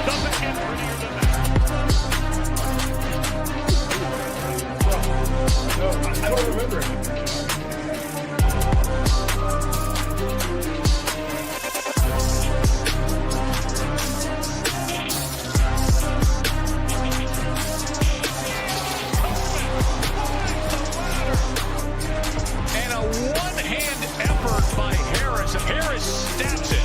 Doesn't get prettier than that. No, I don't remember it. And a one-hand effort by Harris. And Harris stabs it.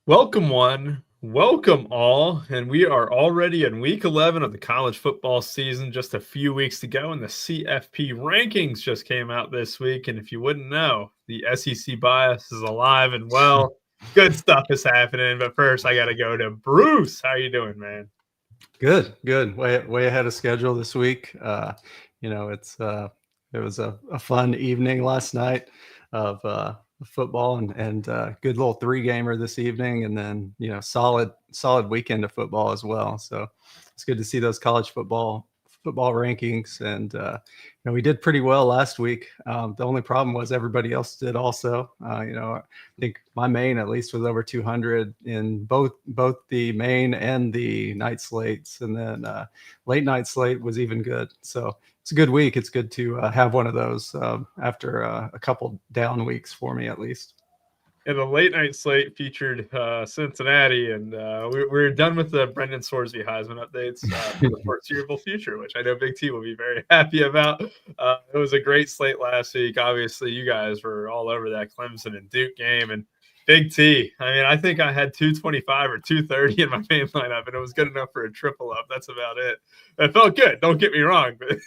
Welcome one, welcome all, and we are already in week 11 of the college football season. Just a few weeks to go, and the CFP rankings just came out this week. And if you wouldn't know, the SEC bias is alive and well. Good stuff is happening. But first, I got to go to Bruce. How you doing, man? Good. Way ahead of schedule this week. It was a fun evening last night of football and good little 3-gamer this evening, and then solid weekend of football as well. So it's good to see those college football rankings, and we did pretty well last week. The only problem was everybody else did also. I think my main at least was over 200 in both the main and the night slates, and then late night slate was even good. So it's a good week. It's good to have one of those after a couple down weeks for me at least. And the late night slate featured Cincinnati, and we're done with the Brendan Sorsby Heisman updates for the foreseeable future, which I know Big T will be very happy about. It was a great slate last week. Obviously, you guys were all over that Clemson and Duke game, and Big T. I mean, I think I had 225 or 230 in my main lineup, and it was good enough for a triple up. That's about it. It felt good. Don't get me wrong, but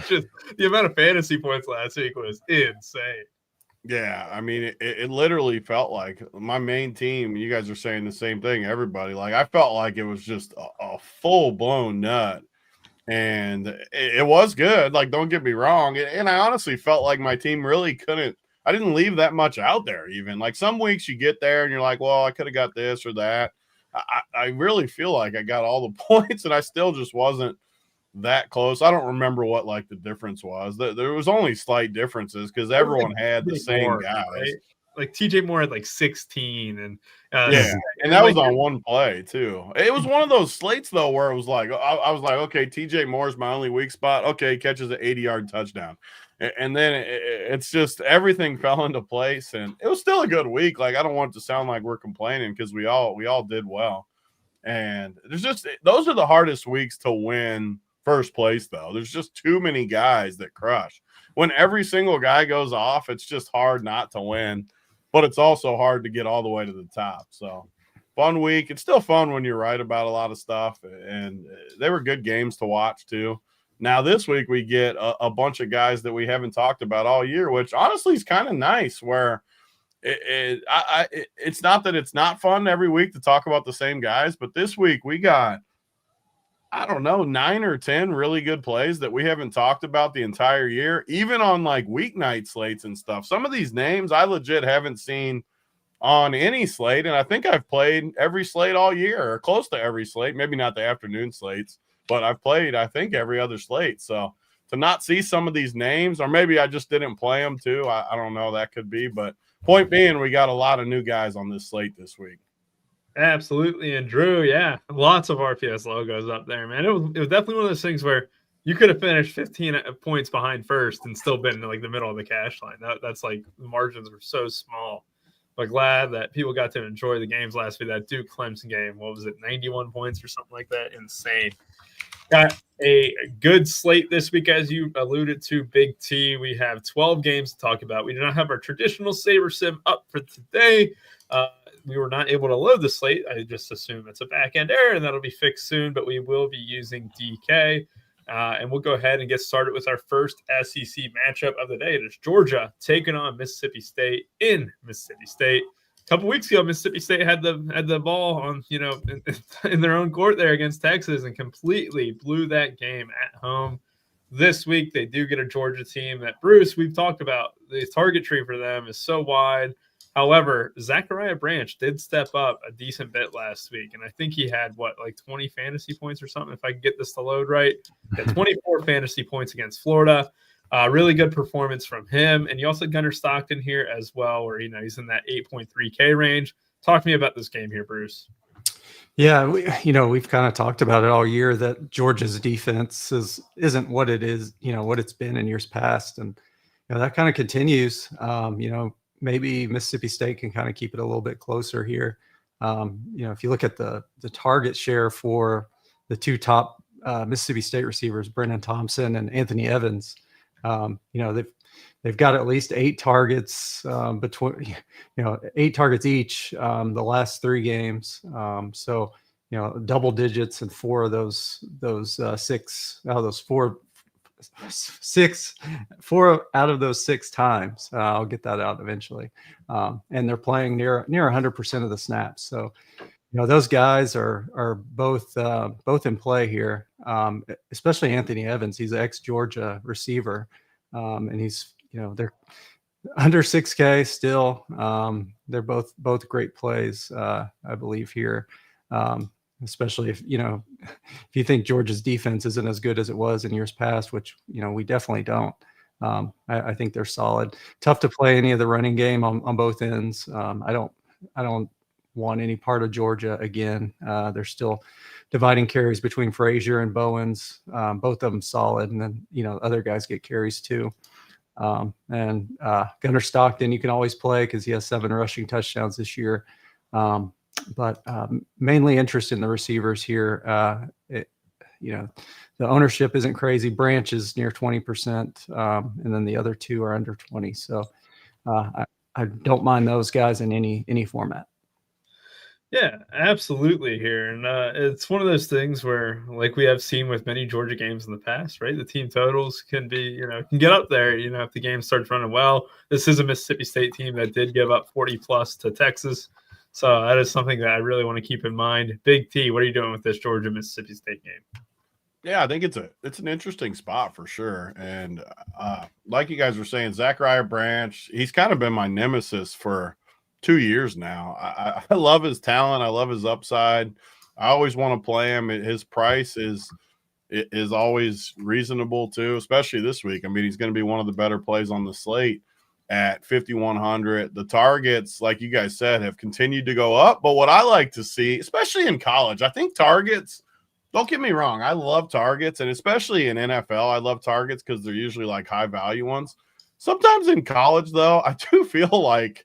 just the amount of fantasy points last week was insane. Yeah, I mean, it literally felt like my main team. You guys are saying the same thing, everybody. Like, I felt like it was just a full-blown nut, and it was good. Like, don't get me wrong. And I honestly felt like my team really couldn't – I didn't leave that much out there even. Like, some weeks you get there and you're like, well, I could have got this or that. I really feel like I got all the points, and I still just wasn't that close. I don't remember what like the difference was. There was only slight differences because everyone had the same guys. Right? Like TJ Moore had like 16, and and that was on one play too. It was one of those slates though where it was like I was like, okay, TJ Moore's my only weak spot. Okay, catches an 80-yard touchdown, and then it's just everything fell into place, and it was still a good week. Like, I don't want it to sound like we're complaining because we all did well, and there's just those are the hardest weeks to win first place, though. There's just too many guys that crush. When every single guy goes off, it's just hard not to win, but it's also hard to get all the way to the top. So, fun week. It's still fun when you're right about a lot of stuff, and they were good games to watch, too. Now, this week, we get a bunch of guys that we haven't talked about all year, which honestly is kind of nice, where it's not that it's not fun every week to talk about the same guys, but this week we got – I don't know, 9 or 10 really good plays that we haven't talked about the entire year, even on like weeknight slates and stuff. Some of these names I legit haven't seen on any slate, and I think I've played every slate all year or close to every slate, maybe not the afternoon slates, but I've played, I think, every other slate. So to not see some of these names, or maybe I just didn't play them too, I don't know, that could be. But point being, we got a lot of new guys on this slate this week. Absolutely. And Drew, yeah, lots of RPS logos up there, man. It was definitely one of those things where you could have finished 15 points behind first and still been in like the middle of the cash line. That's like the margins were so small. But glad that people got to enjoy the games last week. That Duke Clemson game, what was it, 91 points or something like that? Insane. Got a good slate this week, as you alluded to, Big T. We have 12 games to talk about. We do not have our traditional Saber Sim up for today. We were not able to load the slate. I just assume it's a back-end error, and that'll be fixed soon, but we will be using DK. And we'll go ahead and get started with our first SEC matchup of the day. It is Georgia taking on Mississippi State in Mississippi State. A couple weeks ago, Mississippi State had the ball on, in their own court there against Texas and completely blew that game at home. This week, they do get a Georgia team that, Bruce, we've talked about. The target tree for them is so wide. However, Zachariah Branch did step up a decent bit last week, and I think he had, 20 fantasy points or something, if I can get this to load right. He had 24 fantasy points against Florida. Really good performance from him. And you also had Gunnar Stockton here as well, where, he's in that 8.3K range. Talk to me about this game here, Bruce. Yeah, we've kind of talked about it all year that Georgia's defense isn't what it is, what it's been in years past. And, that kind of continues. Maybe Mississippi State can kind of keep it a little bit closer here. If you look at the target share for the two top Mississippi State receivers, Brennan Thompson and Anthony Evans, they've got at least 8 targets between 8 targets each the last 3 games. So double digits in 4 of those 6 out of those 4 out of those 6 times. I'll get that out eventually. And they're playing near 100% of the snaps. So those guys are both in play here, especially Anthony Evans. He's an ex-Georgia receiver, and he's they're under 6K still. They're both great plays, I believe here, especially if you think Georgia's defense isn't as good as it was in years past, which we definitely don't. I think they're solid. Tough to play any of the running game on both ends. I don't want any part of Georgia again. They're still dividing carries between Frazier and Bowens. Both of them solid, and then other guys get carries too. And Gunnar Stockton, you can always play because he has 7 rushing touchdowns this year. But mainly interest in the receivers here. The ownership isn't crazy. Branch is near 20%, and then the other 2 are under 20. So I don't mind those guys in any format. Yeah, absolutely here. And it's one of those things where, like we have seen with many Georgia games in the past, right? The team totals can be, can get up there, if the game starts running well. This is a Mississippi State team that did give up 40 plus to Texas. So that is something that I really want to keep in mind. Big T, what are you doing with this Georgia-Mississippi State game? Yeah, I think it's an interesting spot for sure. And like you guys were saying, Zachariah Branch, he's kind of been my nemesis for 2 years now. I love his talent. I love his upside. I always want to play him. His price is always reasonable too, especially this week. I mean, he's going to be one of the better plays on the slate at 5,100. The targets, like you guys said, have continued to go up. But what I like to see, especially in college, I think targets, don't get me wrong, I love targets, and especially in NFL, I love targets because they're usually like high value ones. Sometimes in college, though, I do feel like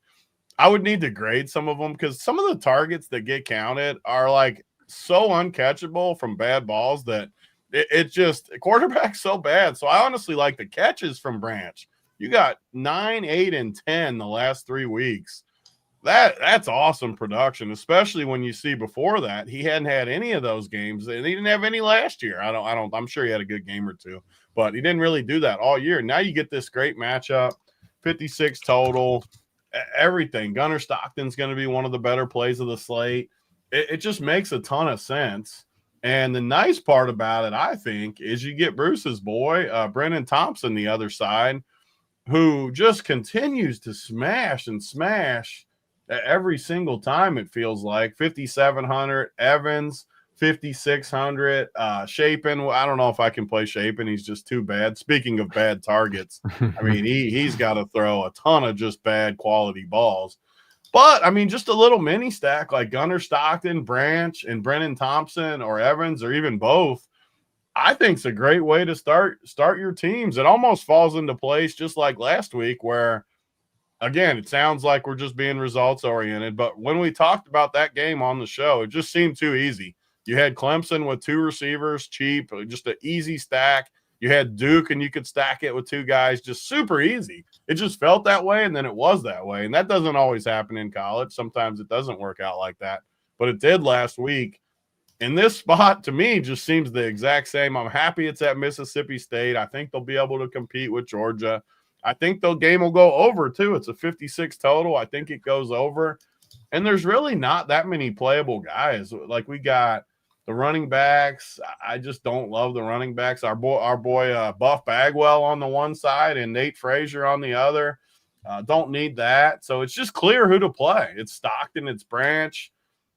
I would need to grade some of them because some of the targets that get counted are like so uncatchable from bad balls that it just quarterback's so bad. So I honestly like the catches from Branch. You got 9, 8, and 10 the last 3 weeks. That's awesome production, especially when you see before that he hadn't had any of those games, and he didn't have any last year. I'm sure he had a good game or 2, but he didn't really do that all year. Now you get this great matchup, 56 total. Everything. Gunnar Stockton's going to be one of the better plays of the slate. It just makes a ton of sense. And the nice part about it, I think, is you get Bruce's boy, Brennan Thompson, the other side, who just continues to smash and smash every single time, it feels like. 5,700, Evans, 5,600, Shapen. I don't know if I can play Shapen. He's just too bad. Speaking of bad targets, I mean, he's got to throw a ton of just bad quality balls. But, I mean, just a little mini stack like Gunnar Stockton, Branch, and Brennan Thompson or Evans or even both, I think it's a great way to start your teams. It almost falls into place just like last week where, again, it sounds like we're just being results-oriented. But when we talked about that game on the show, it just seemed too easy. You had Clemson with 2 receivers, cheap, just an easy stack. You had Duke, and you could stack it with 2 guys, just super easy. It just felt that way, and then it was that way. And that doesn't always happen in college. Sometimes it doesn't work out like that. But it did last week. And this spot, to me, just seems the exact same. I'm happy it's at Mississippi State. I think they'll be able to compete with Georgia. I think the game will go over, too. It's a 56 total. I think it goes over. And there's really not that many playable guys. Like, we got the running backs. I just don't love the running backs. Our boy Buff Bagwell on the one side and Nate Frazier on the other. Don't need that. So it's just clear who to play. It's Stockton, it's Branch.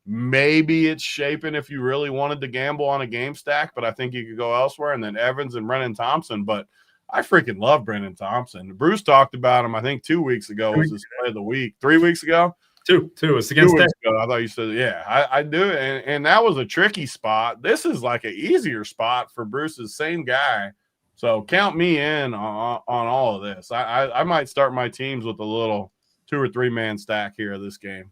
Maybe it's Shapen if you really wanted to gamble on a game stack, but I think you could go elsewhere. And then Evans and Brennan Thompson. But I freaking love Brendan Thompson. Bruce talked about him, I think 2 weeks ago was his play of the week. 3 weeks ago? Two. It's against 2 weeks ago. I thought you said, yeah, I do it. And that was a tricky spot. This is like an easier spot for Bruce's same guy. So count me in on all of this. I might start my teams with a little 2 or 3 man stack here of this game.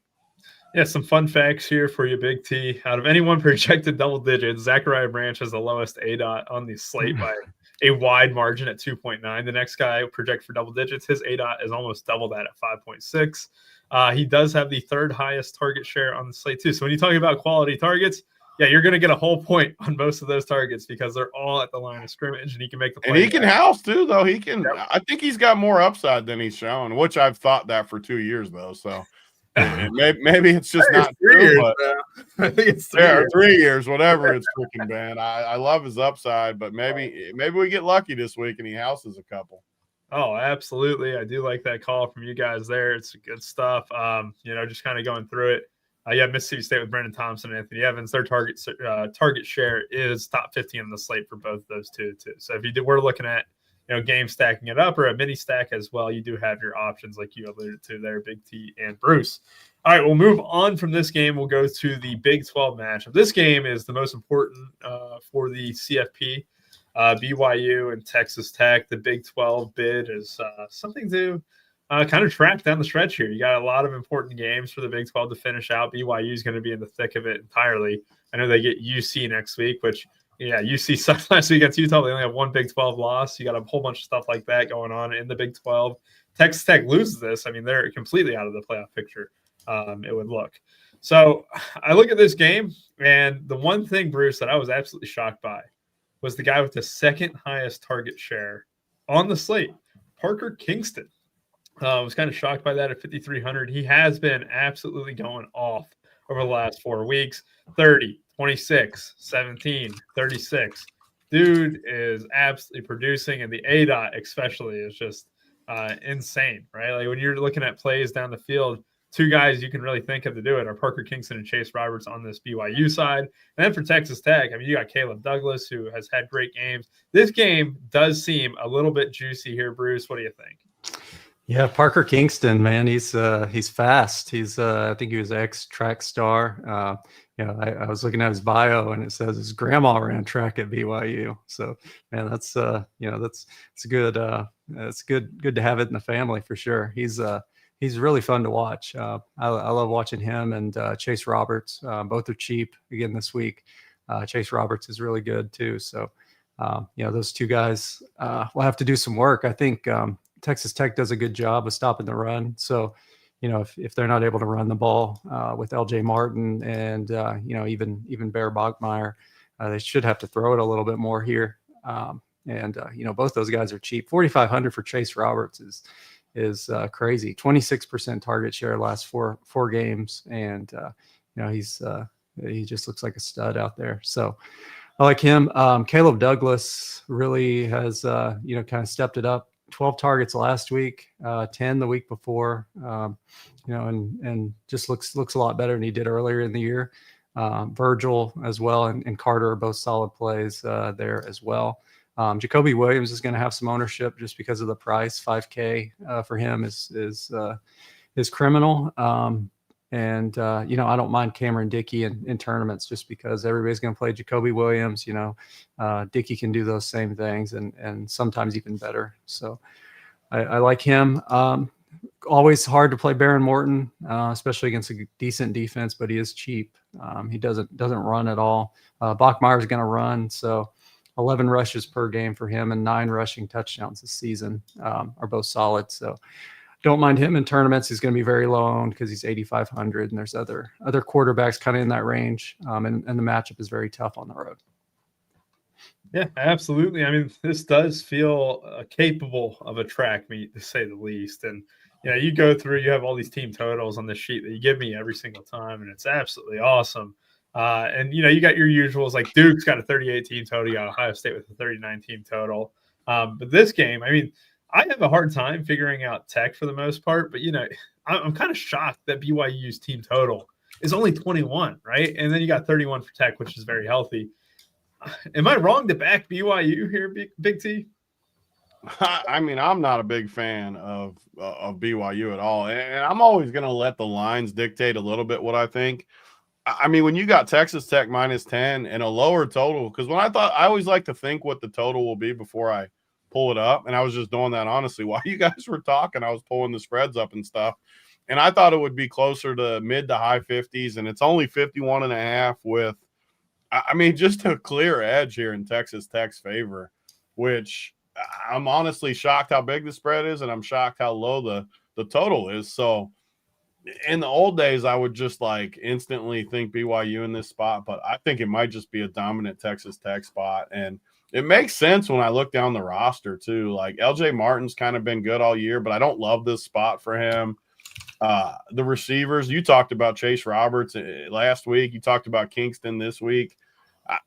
Yeah, some fun facts here for you, Big T. Out of anyone projected double digits, Zachariah Branch has the lowest ADOT on the slate by a wide margin at 2.9. The next guy projected for double digits, his ADOT is almost double that at 5.6. He does have the third highest target share on the slate, too. So when you talk about quality targets, yeah, you're going to get a whole point on most of those targets because they're all at the line of scrimmage, and he can make the play. And he can house, too, though. He can. Yep. I think he's got more upside than he's shown, which I've thought that for 2 years, though, so. Maybe it's just not true, but I think it's 3 years. 3 years, whatever it's freaking been. I love his upside, but maybe we get lucky this week and he houses a couple. Oh, absolutely. I do like that call from you guys there. It's good stuff. Just kind of going through it. Mississippi State with Brendan Thompson and Anthony Evans. Their target share is top 15 on the slate for both of those two, too. So if we're looking at game stacking it up or a mini stack as well, you do have your options like you alluded to there, Big T and Bruce. All right, we'll move on from this game. We'll go to the Big 12 matchup. This game is the most important for the CFP, BYU and Texas Tech. The Big 12 bid is something to kind of track down the stretch here. You got a lot of important games for the Big 12 to finish out. BYU is going to be in the thick of it entirely. I know they get UC next week, which UC sucked last week against Utah. They only have one Big 12 loss. You got a whole bunch of stuff like that going on in the Big 12. Texas Tech loses this. I mean, they're completely out of the playoff picture, it would look. So I look at this game, and the one thing, Bruce, that I was absolutely shocked by was the guy with the second highest target share on the slate, Parker Kingston. I was kind of shocked by that at 5,300. He has been absolutely going off over the last 4 weeks. 30, 26, 17, 36. Dude is absolutely producing, and the ADOT especially is just insane, right? Like when you're looking at plays down the field, two guys you can really think of to do it are Parker Kingston and Chase Roberts on this BYU side. And then for Texas Tech, I mean, you got Caleb Douglas, who has had great games. This game does seem a little bit juicy here, Bruce. What do you think? Yeah, Parker Kingston, man, he's fast. He's I think he was ex-track star. I was looking at his bio and it says his grandma ran track at BYU. So, man, that's good. It's good to have it in the family for sure. He's really fun to watch. I love watching him and Chase Roberts. Both are cheap again this week. Chase Roberts is really good too. So, those two guys will have to do some work. I think Texas Tech does a good job of stopping the run. So, if they're not able to run the ball with LJ Martin and, even Bear Bachmeier, they should have to throw it a little bit more here. Both those guys are cheap. 4,500 for Chase Roberts is crazy. 26% target share last four games. And, he just looks like a stud out there. So I like him. Caleb Douglas really has, kind of stepped it up. 12 targets last week, 10 the week before, and just looks a lot better than he did earlier in the year. Virgil as well and Carter are both solid plays there as well. Jacoby Williams is going to have some ownership just because of the price. $5K for him is criminal. I don't mind Cameron Dickey in tournaments just because everybody's going to play Jacoby Williams. Dickey can do those same things and sometimes even better. So I like him. Always hard to play Baron Morton, especially against a decent defense, but he is cheap. He doesn't run at all. Bachmeier is going to run. So 11 rushes per game for him and 9 rushing touchdowns this season are both solid. So don't mind him in tournaments. He's going to be very low owned because he's 8,500, and there's other quarterbacks kind of in that range. And the matchup is very tough on the road. Yeah, absolutely. I mean, this does feel capable of a track meet, to say the least. And you go through, you have all these team totals on the sheet that you give me every single time, and it's absolutely awesome. You got your usuals, like Duke's got a 38 team total, you got Ohio State with a 39 team total. But this game, I mean, I have a hard time figuring out Tech for the most part, but I'm kind of shocked that BYU's team total is only 21, right? And then you got 31 for Tech, which is very healthy. Am I wrong to back BYU here, Big T? I mean, I'm not a big fan of BYU at all, and I'm always going to let the lines dictate a little bit what I think. I mean, when you got Texas Tech -10 and a lower total, because I always like to think what the total will be before I pull it up, and I was just doing that honestly while you guys were talking. I was pulling the spreads up and stuff, and I thought it would be closer to mid to high 50s, and it's only 51.5 with, I mean, just a clear edge here in Texas Tech's favor, which I'm honestly shocked how big the spread is, and I'm shocked how low the total is. So in the old days, I would just like instantly think BYU in this spot, but I think it might just be a dominant Texas Tech spot. And it makes sense when I look down the roster too. Like LJ Martin's kind of been good all year, but I don't love this spot for him. The receivers, you talked about Chase Roberts last week. You talked about Kingston this week.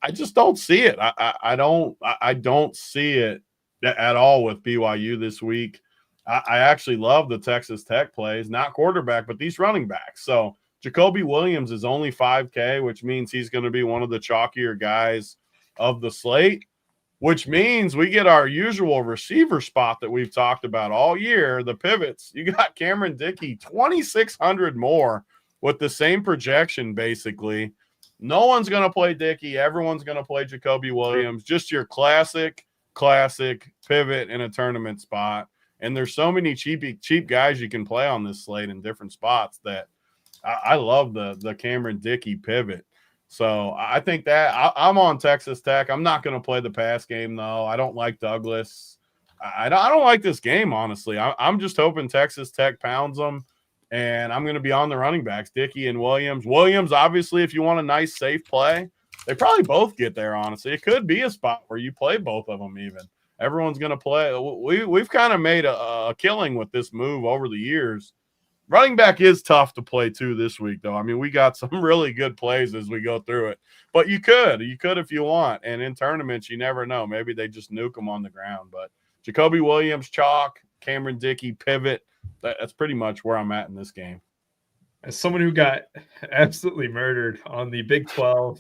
I just don't see it. I don't see it at all with BYU this week. I actually love the Texas Tech plays, not quarterback, but these running backs. So Jacoby Williams is only 5K, which means he's going to be one of the chalkier guys of the slate, which means we get our usual receiver spot that we've talked about all year, the pivots. You got Cameron Dickey, 2,600 more with the same projection, basically. No one's going to play Dickey. Everyone's going to play Jacoby Williams, just your classic pivot in a tournament spot. And there's so many cheap guys you can play on this slate in different spots that I love the Cameron Dickey pivot. So I think that I'm on Texas Tech. I'm not going to play the pass game, though. I don't like Douglas. I don't like this game, honestly. I'm just hoping Texas Tech pounds them, and I'm going to be on the running backs, Dickey and Williams. Williams, obviously, if you want a nice, safe play, they probably both get there, honestly. It could be a spot where you play both of them even. Everyone's going to play. We've kind of made a killing with this move over the years. Running back is tough to play too this week, though. I mean, we got some really good plays as we go through it. But you could if you want. And in tournaments, you never know. Maybe they just nuke them on the ground. But Jacoby Williams, chalk, Cameron Dickey, pivot. That's pretty much where I'm at in this game. As someone who got absolutely murdered on the Big 12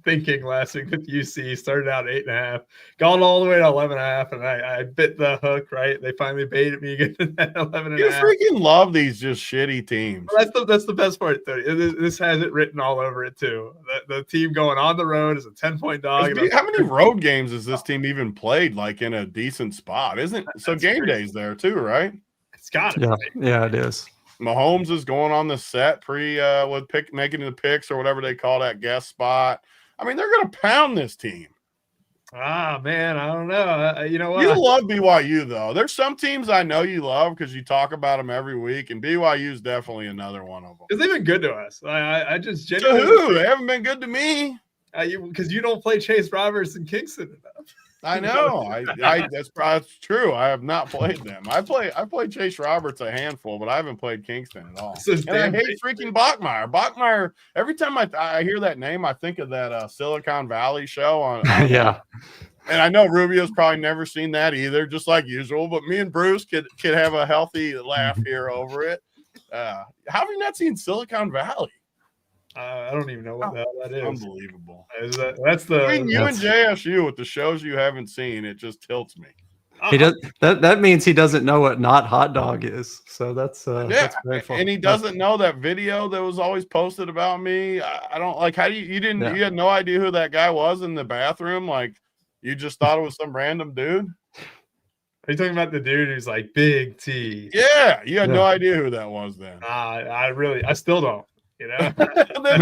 thinking last week with UC, started out 8.5, got all the way to 11.5, and I bit the hook, right? They finally baited me again at 11.5. You freaking love these just shitty teams. That's the best part, though. This has it written all over it, too. The team going on the road is a 10-point dog. How many road games has this team even played, like, in a decent spot? So game day's there, too, right? It's got it. Yeah, right? yeah, it is. Mahomes is going on the set making the picks or whatever they call that guest spot. I mean, they're going to pound this team. Ah, man, I don't know. You know what? You love BYU, though. There's some teams I know you love because you talk about them every week, and BYU is definitely another one of them. Because they've been good to us. I just genuinely. To who? They haven't been good to me. Because you don't play Chase Roberts and Kingston enough. I know. That's true. I have not played them. I play Chase Roberts a handful, but I haven't played Kingston at all. And I hate freaking Bachmeier. Bachmeier. Every time I hear that name, I think of that Silicon Valley show on yeah. And I know Rubio's probably never seen that either, just like usual. But me and Bruce could have a healthy laugh here over it. How have you not seen Silicon Valley? I don't even know what the hell that is. Unbelievable. That's the between you and JSU with the shows you haven't seen, it just tilts me. He does that means he doesn't know what not hot dog is. So that's very fun. And he doesn't know that video that was always posted about me. I don't like how you had no idea who that guy was in the bathroom. Like you just thought it was some random dude. Are you talking about the dude who's like Big T? Yeah, you had no idea who that was then. I still don't. You know, then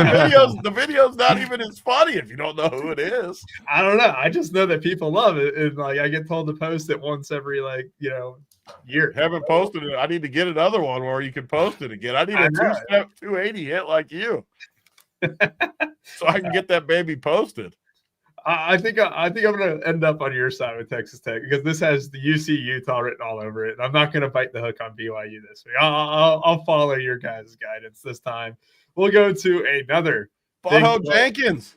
the video's not even as funny if you don't know who it is. I don't know. I just know that people love it, and like I get told to post it once every year. Haven't posted it. I need to get another one where you can post it again. I need a two-step 280 hit like you, so I can get that baby posted. I think I'm going to end up on your side with Texas Tech because this has the UC Utah written all over it. And I'm not going to bite the hook on BYU this week. I'll follow your guys' guidance this time. We'll go to another Butthole Jenkins.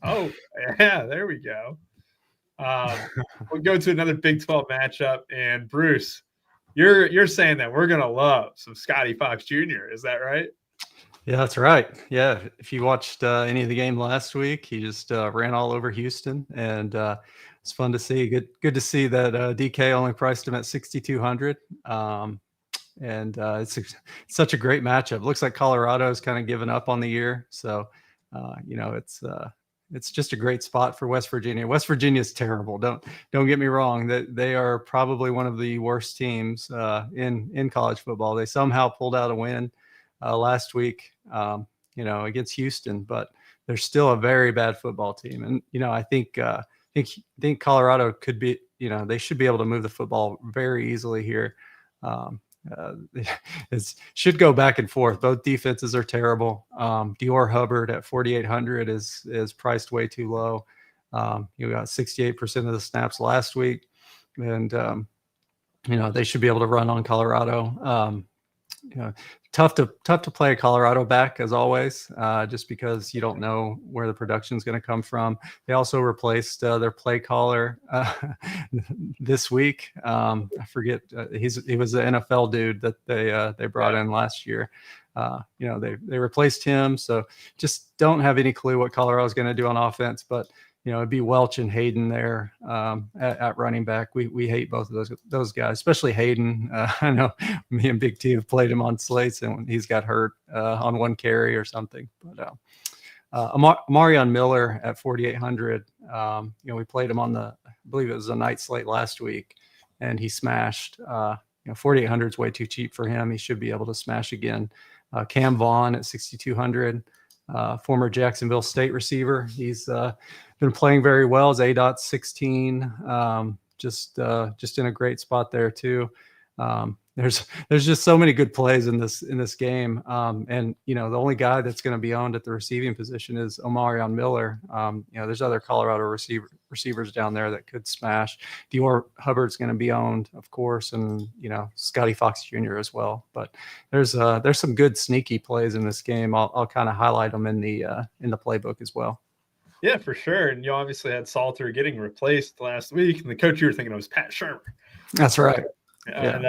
Oh, yeah, there we go. We'll go to another Big 12 matchup. And Bruce, you're saying that we're going to love some Scotty Fox Jr. Is that right? Yeah, that's right. Yeah, if you watched any of the game last week, he just ran all over Houston. And it's fun to see. Good to see that DK only priced him at 6,200. It's such a great matchup. Looks like Colorado is kind of given up on the year. So, it's just a great spot for West Virginia. West Virginia is terrible. Don't get me wrong. They are probably one of the worst teams in college football. They somehow pulled out a win last week, against Houston, but they're still a very bad football team. And I think Colorado could be. They should be able to move the football very easily here. It should go back and forth. Both defenses are terrible. Dior Hubbard at 4,800 is priced way too low. You got 68% of the snaps last week, and they should be able to run on Colorado. Tough to play a Colorado back as always, just because you don't know where the production is going to come from. They also replaced their play caller this week. I forget he was the NFL dude that they brought in last year. They replaced him, so just don't have any clue what Colorado is going to do on offense. But it'd be Welch and Hayden there at running back. We hate both of those guys, especially Hayden. I know me and Big T have played him on slates, and he's got hurt on one carry or something. But Marion Miller at 4,800. We played him on I believe it was a night slate last week, and he smashed. 4,800 is way too cheap for him. He should be able to smash again. Cam Vaughn at 6,200. Former Jacksonville State receiver. He's been playing very well as A.16. Just in a great spot there too. There's just so many good plays in this game. And the only guy that's going to be owned at the receiving position is Omarion Miller. There's other Colorado receivers down there that could smash. Dior Hubbard's going to be owned, of course, and Scotty Fox Jr. as well. But there's some good sneaky plays in this game. I'll kind of highlight them in the playbook as well. Yeah, for sure. And you obviously had Salter getting replaced last week, and the coach you were thinking of was Pat Shermer. That's right. And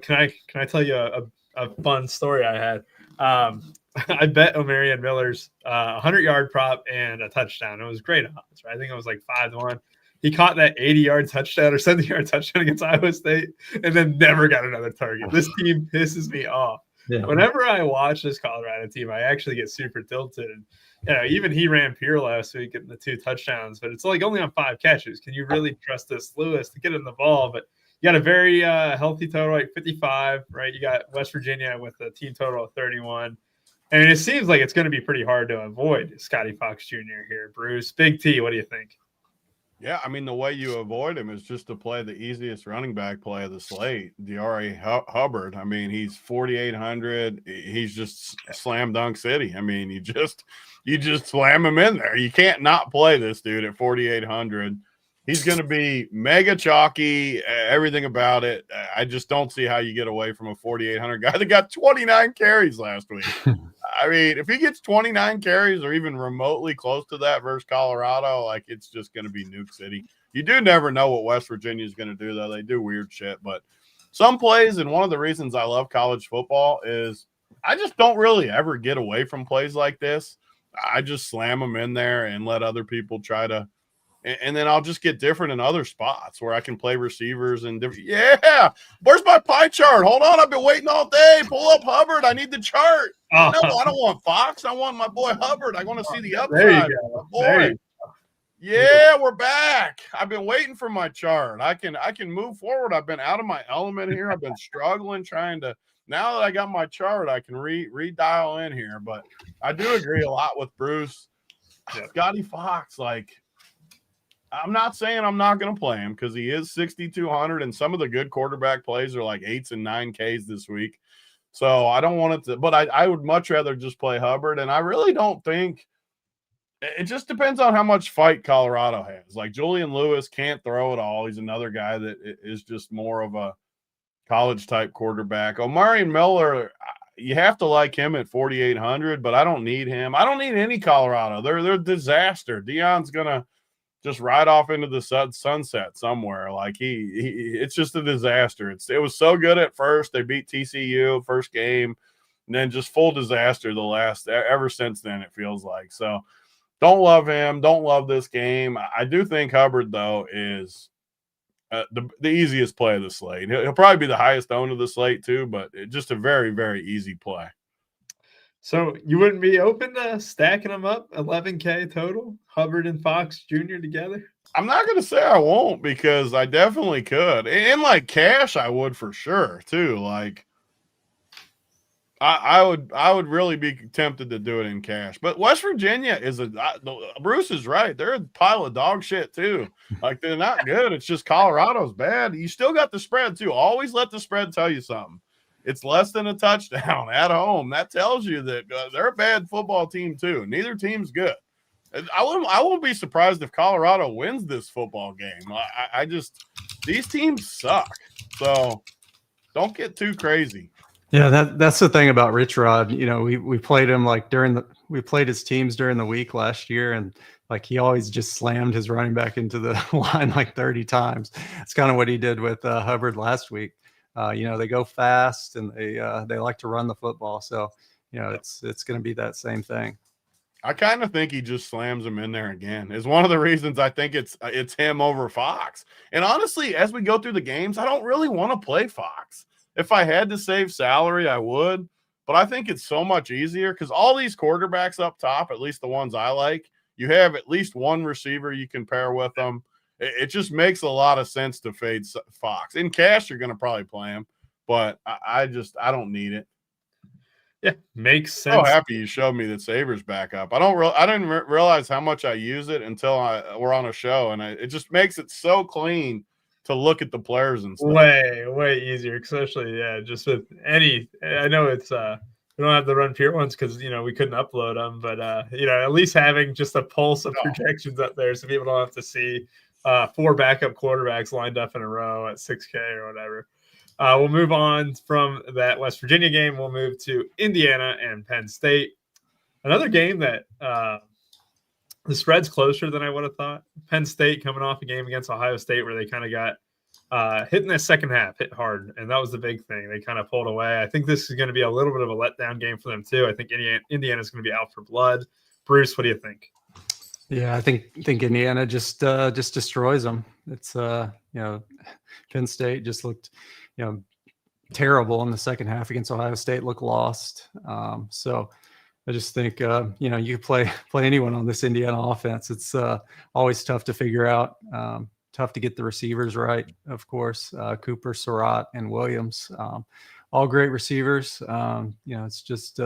can I tell you a fun story I had? I bet Omarion Miller's 100-yard prop and a touchdown. It was great odds, right? I think it was like 5-1. He caught that 80-yard touchdown or 70-yard touchdown against Iowa State, and then never got another target. This team pisses me off. Yeah. Whenever I watch this Colorado team, I actually get super tilted. Even he ran pure last week getting the 2 touchdowns, but it's like only on 5 catches. Can you really trust this Lewis to get in the ball? But you got a very healthy total, like 55, right? You got West Virginia with a team total of 31. I mean, it seems like it's going to be pretty hard to avoid Scotty Fox Jr. here. Bruce, Big T, what do you think? Yeah, I mean, the way you avoid him is just to play the easiest running back play of the slate, DeAndre Hubbard. I mean, he's 4,800. He's just slam dunk city. I mean, you just slam him in there. You can't not play this dude at 4,800. He's going to be mega chalky, everything about it. I just don't see how you get away from a 4,800 guy that got 29 carries last week. I mean, if he gets 29 carries or even remotely close to that versus Colorado, like it's just going to be Nuke City. You do never know what West Virginia is going to do, though. They do weird shit. But some plays, and one of the reasons I love college football is I just don't really ever get away from plays like this. I just slam them in there and let other people try to – and then I'll just get different in other spots where I can play receivers and different. Yeah. Where's my pie chart? Hold on. I've been waiting all day. Pull up Hubbard. I need the chart. No, I don't want Fox. I want my boy Hubbard. I want to see the upside. There you go. Boy. Yeah, we're back. I've been waiting for my chart. I can move forward. I've been out of my element here. I've been struggling trying to. Now that I got my chart, I can re-dial in here. But I do agree a lot with Bruce. Scotty Fox, like, I'm not saying I'm not going to play him because he is 6,200, and some of the good quarterback plays are like 8s and 9Ks this week. So I don't want it to – but I would much rather just play Hubbard, and I really don't think – it just depends on how much fight Colorado has. Like Julian Lewis can't throw at all. He's another guy that is just more of a college-type quarterback. Omarion Miller – you have to like him at 4,800, but I don't need him. I don't need any Colorado. They're a disaster. Deion's going to – just ride off into the sunset somewhere. Like it's just a disaster. It was so good at first. They beat TCU first game, and then just full disaster ever since then, it feels like. So Don't love him. Don't love this game. I do think Hubbard, though, is the easiest play of the slate. He'll probably be the highest owned of the slate, too, but just a very, very easy play. So you wouldn't be open to stacking them up 11K total, Hubbard and Fox Jr. together? I'm not going to say I won't because I definitely could. And like cash, I would for sure, too. Like, I would really be tempted to do it in cash. But West Virginia Bruce is right. They're a pile of dog shit too. Like they're not good. It's just Colorado's bad. You still got the spread too. Always let the spread tell you something. It's less than a touchdown at home. That tells you that they're a bad football team too. Neither team's good. I won't be surprised if Colorado wins this football game. I just these teams suck. So don't get too crazy. Yeah, that's the thing about Rich Rod. You know, we played him like we played his teams during the week last year, and like he always just slammed his running back into the line like 30 times. It's kind of what he did with Hubbard last week. You know, they go fast and they like to run the football. So, you know, it's going to be that same thing. I kind of think he just slams him in there again. Is one of the reasons I think it's him over Fox. And honestly, as we go through the games, I don't really want to play Fox. If I had to save salary, I would. But I think it's so much easier because all these quarterbacks up top, at least the ones I like, you have at least one receiver you can pair with them. It just makes a lot of sense to fade Fox. In cash, you're going to probably play him, but I don't need it. Yeah, makes sense. I'm so happy you showed me that Saber's back up. I didn't realize how much I use it until we're on a show, and it just makes it so clean to look at the players and stuff. Way easier, especially just with any. I know it's we don't have the run pure ones because we couldn't upload them, but at least having just a pulse of projections up there so people don't have to see 4 backup quarterbacks lined up in a row at 6K or whatever. We'll move on from that West Virginia game. We'll move to Indiana and Penn State. Another game that the spread's closer than I would have thought. Penn State coming off a game against Ohio State where they kind of got hit in the second half, hit hard, and that was the big thing. They kind of pulled away. I think this is going to be a little bit of a letdown game for them too. I think Indiana's going to be out for blood. Bruce, what do you think? Yeah, I think Indiana just destroys them. It's Penn State just looked terrible in the second half against Ohio State. Looked lost. So I just think you play anyone on this Indiana offense. It's always tough to figure out. Tough to get the receivers right, of course. Cooper, Surratt, and Williams, all great receivers. It's just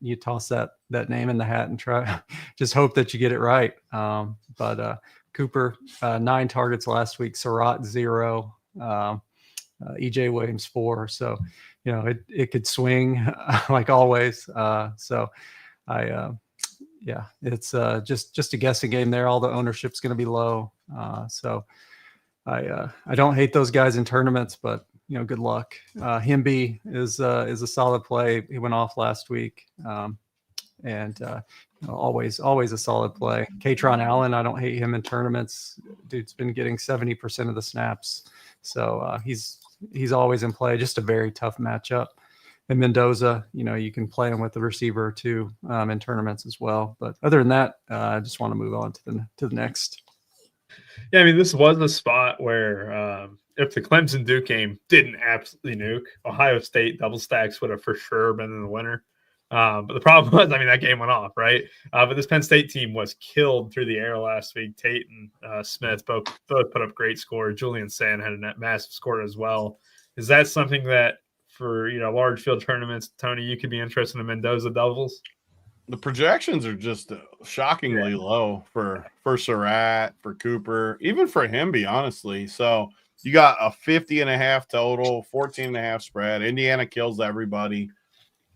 you toss that name in the hat and try just hope that you get it right. But Cooper 9 targets last week, Surratt 0, EJ Williams 4. So it could swing like always. It's just a guessing game there. All the ownership's going to be low. So I don't hate those guys in tournaments, but good luck. Himby is a solid play. He went off last week. Always a solid play. Katron Allen, I don't hate him in tournaments. Dude's been getting 70% of the snaps. So he's always in play. Just a very tough matchup. And Mendoza, you can play him with the receiver too in tournaments as well. But other than that, I just want to move on to the next. Yeah, I mean, this was a spot where if the Clemson-Duke game didn't absolutely nuke, Ohio State double stacks would have for sure been in the winner. But the problem was, that game went off, right? But this Penn State team was killed through the air last week. Tate and Smith both put up great scores. Julian Sand had a massive score as well. Is that something that for large field tournaments, Tony, you could be interested in Mendoza doubles? The projections are just shockingly low for Surratt, for Cooper, even for Himby, honestly. So you got a 50.5 total, 14.5 spread. Indiana kills everybody.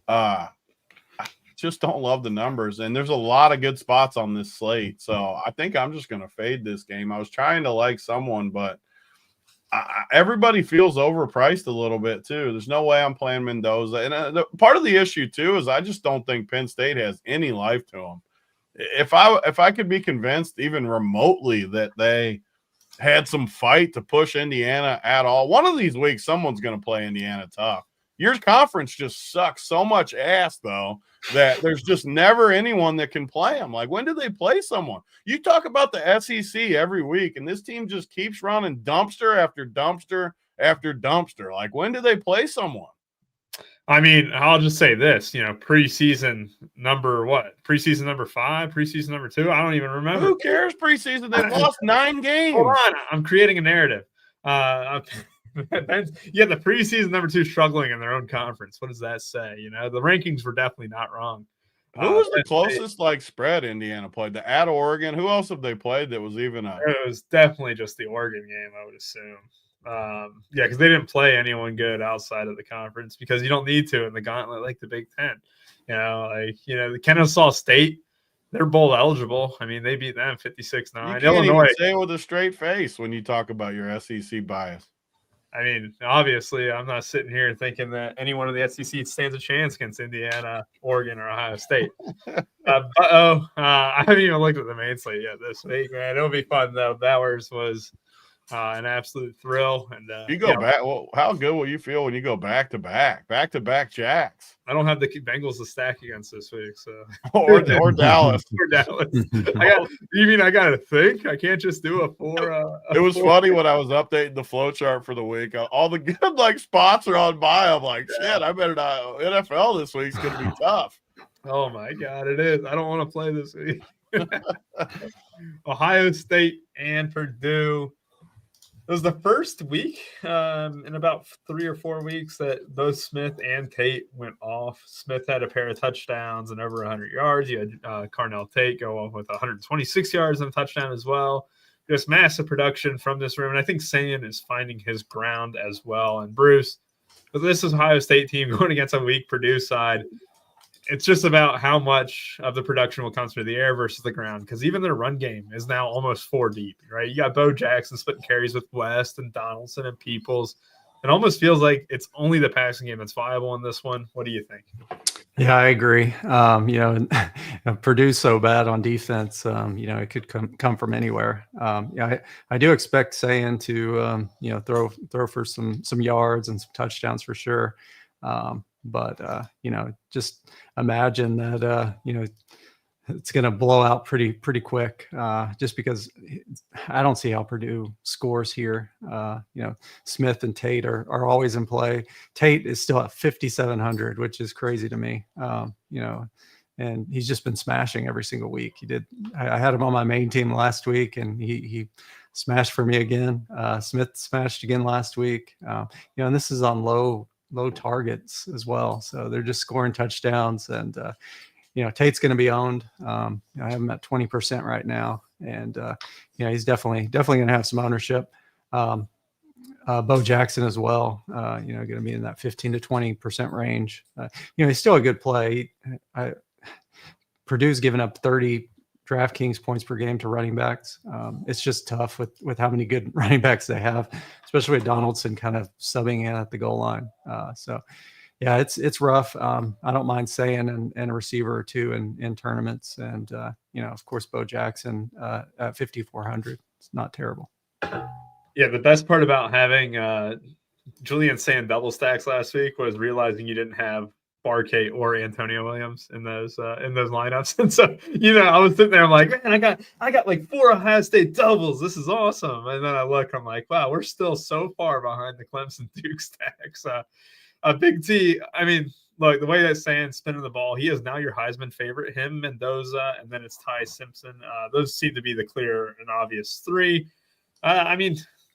I just don't love the numbers, and there's a lot of good spots on this slate. So I think I'm just going to fade this game. I was trying to like someone, but everybody feels overpriced a little bit too. There's no way I'm playing Mendoza. And part of the issue too is I just don't think Penn State has any life to them. If I could be convinced even remotely that they had some fight to push Indiana at all, one of these weeks someone's going to play Indiana tough. Your conference just sucks so much ass, though, that there's just never anyone that can play them. Like, when do they play someone? You talk about the SEC every week, and this team just keeps running dumpster after dumpster after dumpster. Like, when do they play someone? I mean, I'll just say this, preseason number 5, preseason number 2. I don't even remember. Who cares preseason? They lost 9 games. Hold on. I'm creating a narrative. The preseason number 2 struggling in their own conference. What does that say? The rankings were definitely not wrong. Who was the closest spread Indiana played? At Oregon. Who else have they played that was even a? It was definitely just the Oregon game, I would assume. Because they didn't play anyone good outside of the conference because you don't need to in the gauntlet like the Big Ten. The Kennesaw State, they're bowl eligible. I mean, they beat them 56-9. You can't Illinois, even say it with a straight face when you talk about your SEC bias. I mean, obviously, I'm not sitting here thinking that anyone in the SEC stands a chance against Indiana, Oregon, or Ohio State. I haven't even looked at the main slate yet this week, man. It'll be fun, though. Bowers was an absolute thrill. And you go back. Well, how good will you feel when you go back to back Jacks? I don't have the Bengals to stack against this week, so or Dallas. Or Dallas. I got to think. I can't just do a 4. It was funny when I was updating the flow chart for the week. All the good spots are on by. I'm like, shit, I better not. NFL this week's gonna be tough. Oh my God, it is. I don't want to play this week. Ohio State and Purdue. It was the first week in about 3 or 4 weeks that both Smith and Tate went off. Smith had a pair of touchdowns and over 100 yards. You had Carnell Tate go off with 126 yards and a touchdown as well. Just massive production from this room. And I think Sayan is finding his ground as well. And Bruce, but this is Ohio State team going against a weak Purdue side. It's just about how much of the production will come through the air versus the ground, because even their run game is now almost 4 deep, right? You got Bo Jackson splitting carries with West and Donaldson and Peoples. It almost feels like it's only the passing game that's viable in this one. What do you think? Yeah, I agree. Purdue's so bad on defense. It could come from anywhere. I do expect Sayan to throw for some yards and some touchdowns for sure. But just imagine that, it's going to blow out pretty quick, just because I don't see how Purdue scores here. Smith and Tate are always in play. Tate is still at 5,700, which is crazy to me. And he's just been smashing every single week. I had him on my main team last week, and he smashed for me again. Smith smashed again last week. And this is on low targets as well. So they're just scoring touchdowns, and, Tate's going to be owned. I have him at 20% right now. And, he's definitely going to have some ownership. Bo Jackson as well, going to be in that 15 to 20% range. He's still a good play. Purdue's given up 30 DraftKings points per game to running backs. It's just tough with how many good running backs they have, especially with Donaldson kind of subbing in at the goal line. It's rough. I don't mind saying and a receiver or two in tournaments. And, of course, Bo Jackson at 5,400. It's not terrible. Yeah, the best part about having Julian Sand double stacks last week was realizing you didn't have Barkay or Antonio Williams in those lineups. And so, I was sitting there, I'm like, man, I got like 4 Ohio State doubles. This is awesome. And then I look, I'm like, wow, we're still so far behind the Clemson Duke stacks. Big T, I mean, look, the way that Sand's spinning the ball, he is now your Heisman favorite, him, Mendoza, and then it's Ty Simpson. Those seem to be the clear and obvious 3.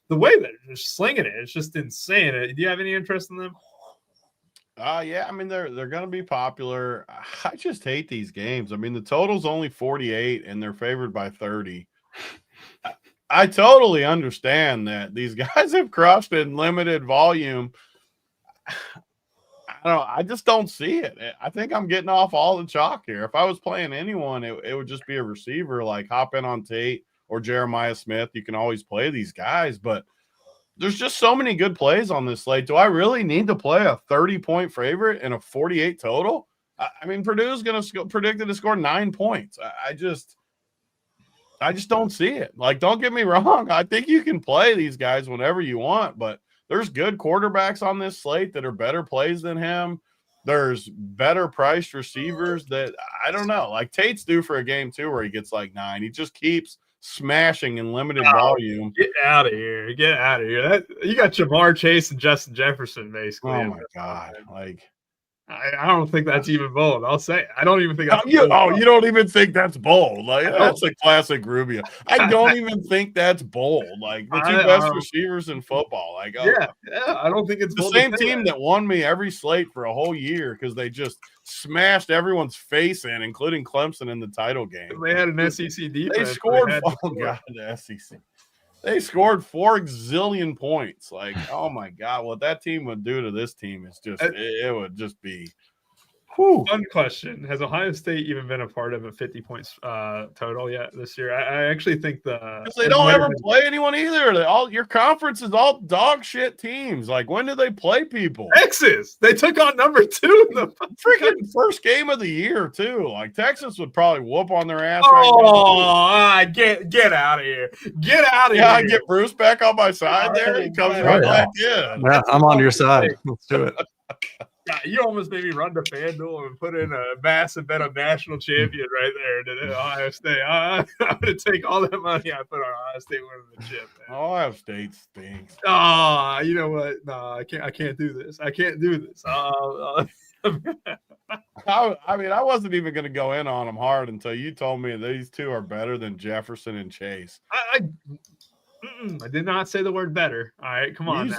The way that they're slinging it, it's just insane. Do you have any interest in them? They're going to be popular. I just hate these games. The total's only 48 and they're favored by 30. I totally understand that these guys have crushed in limited volume. I just don't see it. I think I'm getting off all the chalk here. If I was playing anyone, it would just be a receiver, like hop in on Tate or Jeremiah Smith. You can always play these guys, but there's just so many good plays on this slate. Do I really need to play a 30-point favorite and a 48 total? Purdue's going to predicted to score 9 points. I just don't see it. Like, don't get me wrong. I think you can play these guys whenever you want, but there's good quarterbacks on this slate that are better plays than him. There's better priced receivers that I don't know. Like Tate's due for a game too where he gets like 9. He just keeps smashing in limited volume. Get out of here. Get out of here. You got Jamar Chase and Justin Jefferson, basically. Oh, my God. Like, I don't think that's even bold. I'll say I don't even think that's you bold. You don't even think that's bold. Like, that's a classic Rubio. I don't even think that's bold. Like, the two best receivers in football. Like, yeah, I don't think it's the bold same team that won me every slate for a whole year because they just smashed everyone's face in, including Clemson in the title game. They had an SEC defense. They scored. The SEC. They scored 4 gazillion points. Like, oh my God, what that team would do to this team is just it would just be. Whew. Fun question: has Ohio State even been a part of a 50 points total yet this year? I actually think they don't ever play anyone either. Your conference is all dog shit teams. Like, when do they play people? Texas. They took on number 2 in the freaking first game of the year too. Like, Texas would probably whoop on their ass. Get out of here! Get out of here! I get Bruce back on my side there. He comes right back in. Yeah, I'm on your side. Let's do it. Yeah, you almost made me run to FanDuel and put in a massive bet on national champion right there to Ohio State. I'm going to take all that money I put on Ohio State winning the chip. Man. Ohio State stinks. You know what? No, I can't do this. I can't do this. I mean, I wasn't even going to go in on them hard until you told me these two are better than Jefferson and Chase. I did not say the word better. All right, come on.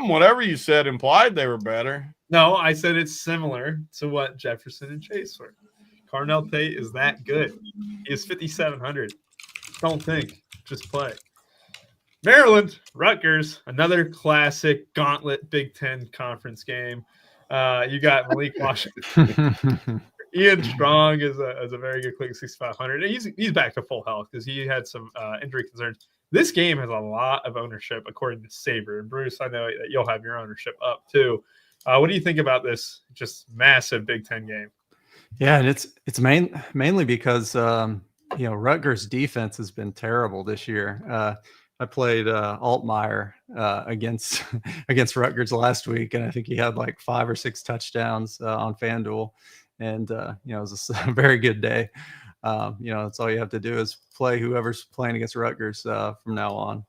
Whatever you said implied they were better. No, I said it's similar to what Jefferson and Chase were. Carnell Tate is that good. He is 5,700. Don't think, just play. Maryland, Rutgers, another classic gauntlet Big Ten conference game. You got Malik Washington. Ian Strong is a very good click, 6,500. He's back to full health because he had some injury concerns. This game has a lot of ownership, according to Saber. And Bruce, I know that you'll have your ownership up too. What do you think about this just massive Big Ten game? Yeah, and it's mainly because Rutgers defense has been terrible this year. I played Altmaier against Rutgers last week, and I think he had like 5 or 6 touchdowns on FanDuel, and it was a very good day. That's all you have to do is play whoever's playing against Rutgers from now on.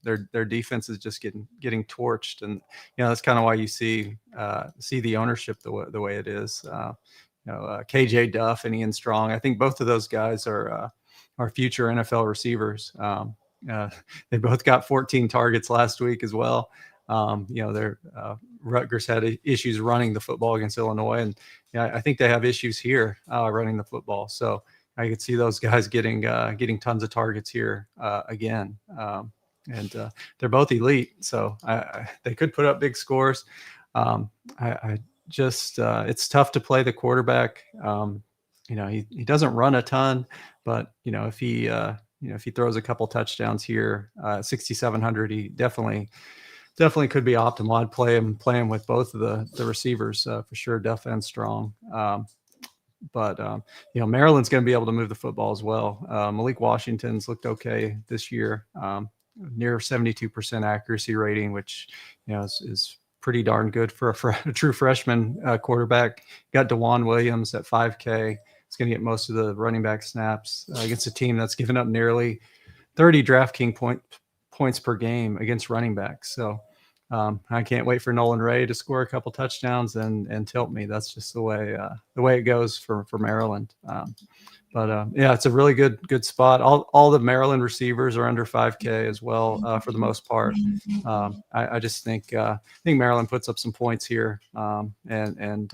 Their defense is just getting torched, and that's kind of why you see the ownership the way it is. KJ Duff and Ian Strong. I think both of those guys are future NFL receivers. They both got 14 targets last week as well. Rutgers had issues running the football against Illinois, and I think they have issues here running the football. So I could see those guys getting tons of targets here again. And they're both elite, so they could put up big scores. It's tough to play the quarterback. He doesn't run a ton, but if he throws a couple touchdowns here, 6,700, he definitely could be optimal. I'd play him with both of the receivers for sure, Duff and Strong. But Maryland's going to be able to move the football as well. Malik Washington's looked okay this year, near 72% accuracy rating, which is pretty darn good for a true freshman quarterback. Got DeJuan Williams at 5K. He's going to get most of the running back snaps against a team that's given up nearly 30 DraftKings points per game against running backs. So I can't wait for Nolan Ray to score a couple touchdowns and tilt me. That's just the way it goes for Maryland. It's a really good spot. All the Maryland receivers are under 5K as well for the most part. I just think Maryland puts up some points here, and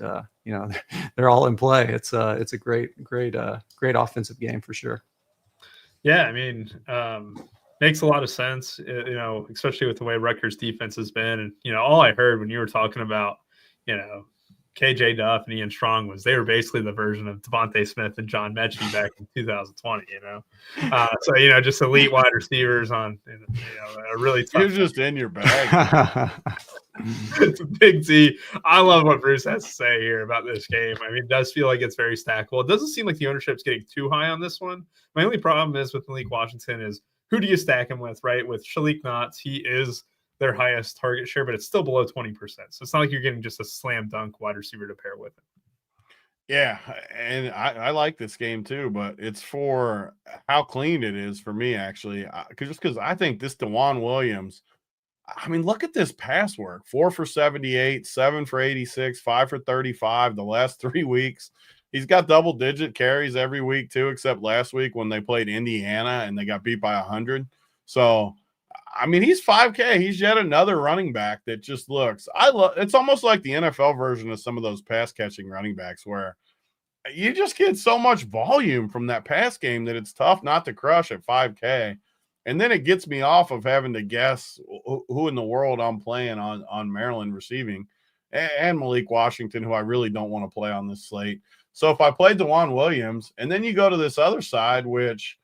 they're all in play. It's a great offensive game for sure. Yeah, I mean, makes a lot of sense, especially with the way Rutgers defense has been. And, all I heard when you were talking about, KJ Duff and Ian Strong was they were basically the version of Devontae Smith and John Mechie back in 2020, So, just elite wide receivers on, a really tough. You're just in your bag. It's a big Z. I love what Bruce has to say here about this game. I mean, it does feel like it's very stackable. It doesn't seem like the ownership's getting too high on this one. My only problem is with Malik Washington is who do you stack him with, right? With Shalik Knotts, he is their highest target share, but it's still below 20%. So it's not like you're getting just a slam dunk wide receiver to pair with it. Yeah, and I like this game too, but it's for how clean it is for me, actually. Because I think this DeJuan Williams, I mean, look at this pass work. 4 for 78, 7 for 86, 5 for 35 the last 3 weeks. He's got double-digit carries every week too, except last week when they played Indiana and they got beat by 100. So, I mean, he's 5K. He's yet another running back that just looks – it's almost like the NFL version of some of those pass-catching running backs where you just get so much volume from that pass game that it's tough not to crush at 5K. And then it gets me off of having to guess who in the world I'm playing on Maryland receiving and Malik Washington, who I really don't want to play on this slate. So if I play DeJuan Williams, and then you go to this other side, which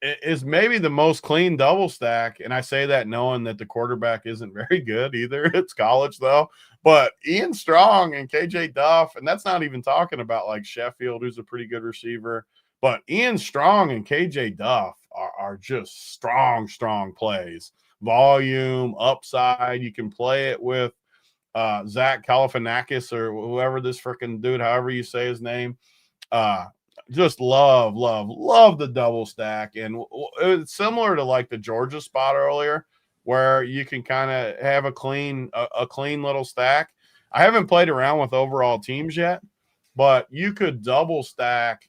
is maybe the most clean double stack, and I say that knowing that the quarterback isn't very good either. It's college, though. But Ian Strong and KJ Duff, and that's not even talking about like Sheffield, who's a pretty good receiver. But Ian Strong and KJ Duff are just strong plays. Volume, upside. You can play it with Zach Galifianakis or whoever this freaking dude, however you say his name. Just love the double stack. And it's similar to like the Georgia spot earlier where you can kind of have a clean little stack. I haven't played around with overall teams yet, but you could double stack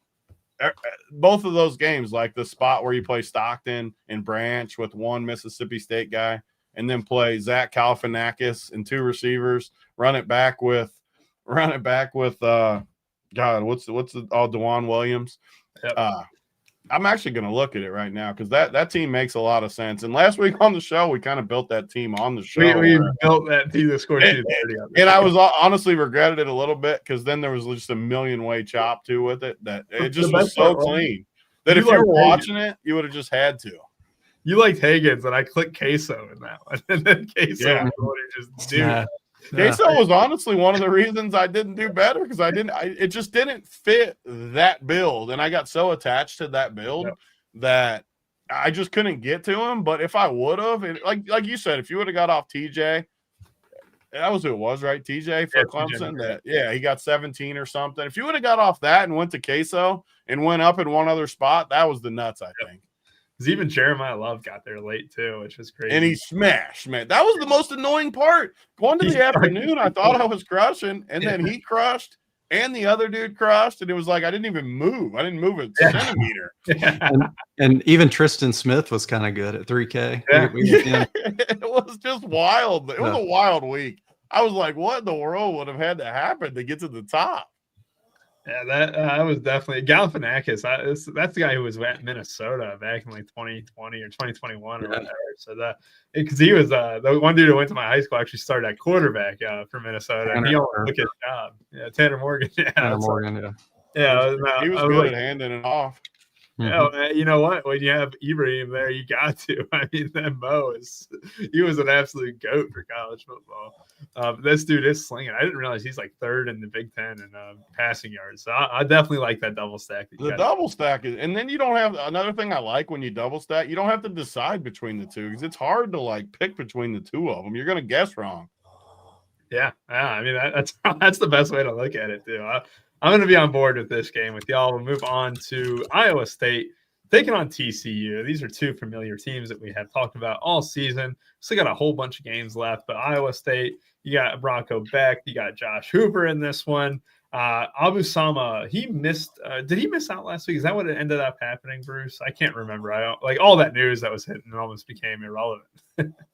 both of those games, like the spot where you play Stockton and Branch with one Mississippi State guy, and then play Zach Galifianakis and 2 receivers, run it back with DeJuan Williams. Yep. I'm actually going to look at it right now because that team makes a lot of sense. And last week on the show, we kind of built that team on the show. We built that team that scored 230. And I was honestly regretted it a little bit because then there was just a million-way chop to with it that it just was so clean that if you were watching it, you would have just had to. You liked Higgins, and I clicked Queso in that one. And then Queso just dude. Queso was honestly one of the reasons I didn't do better because it just didn't fit that build. And I got so attached to that build that I just couldn't get to him. But if I would have, like you said, if you would have got off TJ, that was who it was, right? TJ for Clemson. He got 17 or something. If you would have got off that and went to Queso and went up in one other spot, that was the nuts, I think. Because even Jeremiah Love got there late too, which was crazy. And he smashed, man. That was the most annoying part. Going to the afternoon, I thought I was crushing, and then he crushed, and the other dude crushed, and it was like I didn't even move. I didn't move a centimeter. And even Tristan Smith was kind of good at 3K. It was just wild. It was a wild week. I was like, what in the world would have had to happen to get to the top? Yeah, that was definitely Galifianakis. That's the guy who was at Minnesota back in like 2020 or 2021 or whatever. So because he was the one dude who went to my high school actually started at quarterback for Minnesota, and he almost took his job. Yeah, Tanner Morgan. Tanner Morgan. He was good at handing it off. Yeah, you know what? When you have Ibrahim there, you got to. I mean, that he was an absolute goat for college football. This dude is slinging. I didn't realize he's like 3rd in the Big Ten in passing yards. So I definitely like that double stack. Double stack is, and then you don't have another thing I like when you double stack. You don't have to decide between the two because it's hard to like pick between the two of them. You're going to guess wrong. Yeah. I mean, that's the best way to look at it too. I'm going to be on board with this game with y'all. We'll move on to Iowa State taking on TCU. These are 2 familiar teams that we have talked about all season. Still got a whole bunch of games left, but Iowa State, you got Bronco Beck, you got Josh Hoover in this one. Abu Sama, he missed. Did he miss out last week? Is that what it ended up happening, Bruce? I can't remember. I don't like all that news that was hitting. It almost became irrelevant.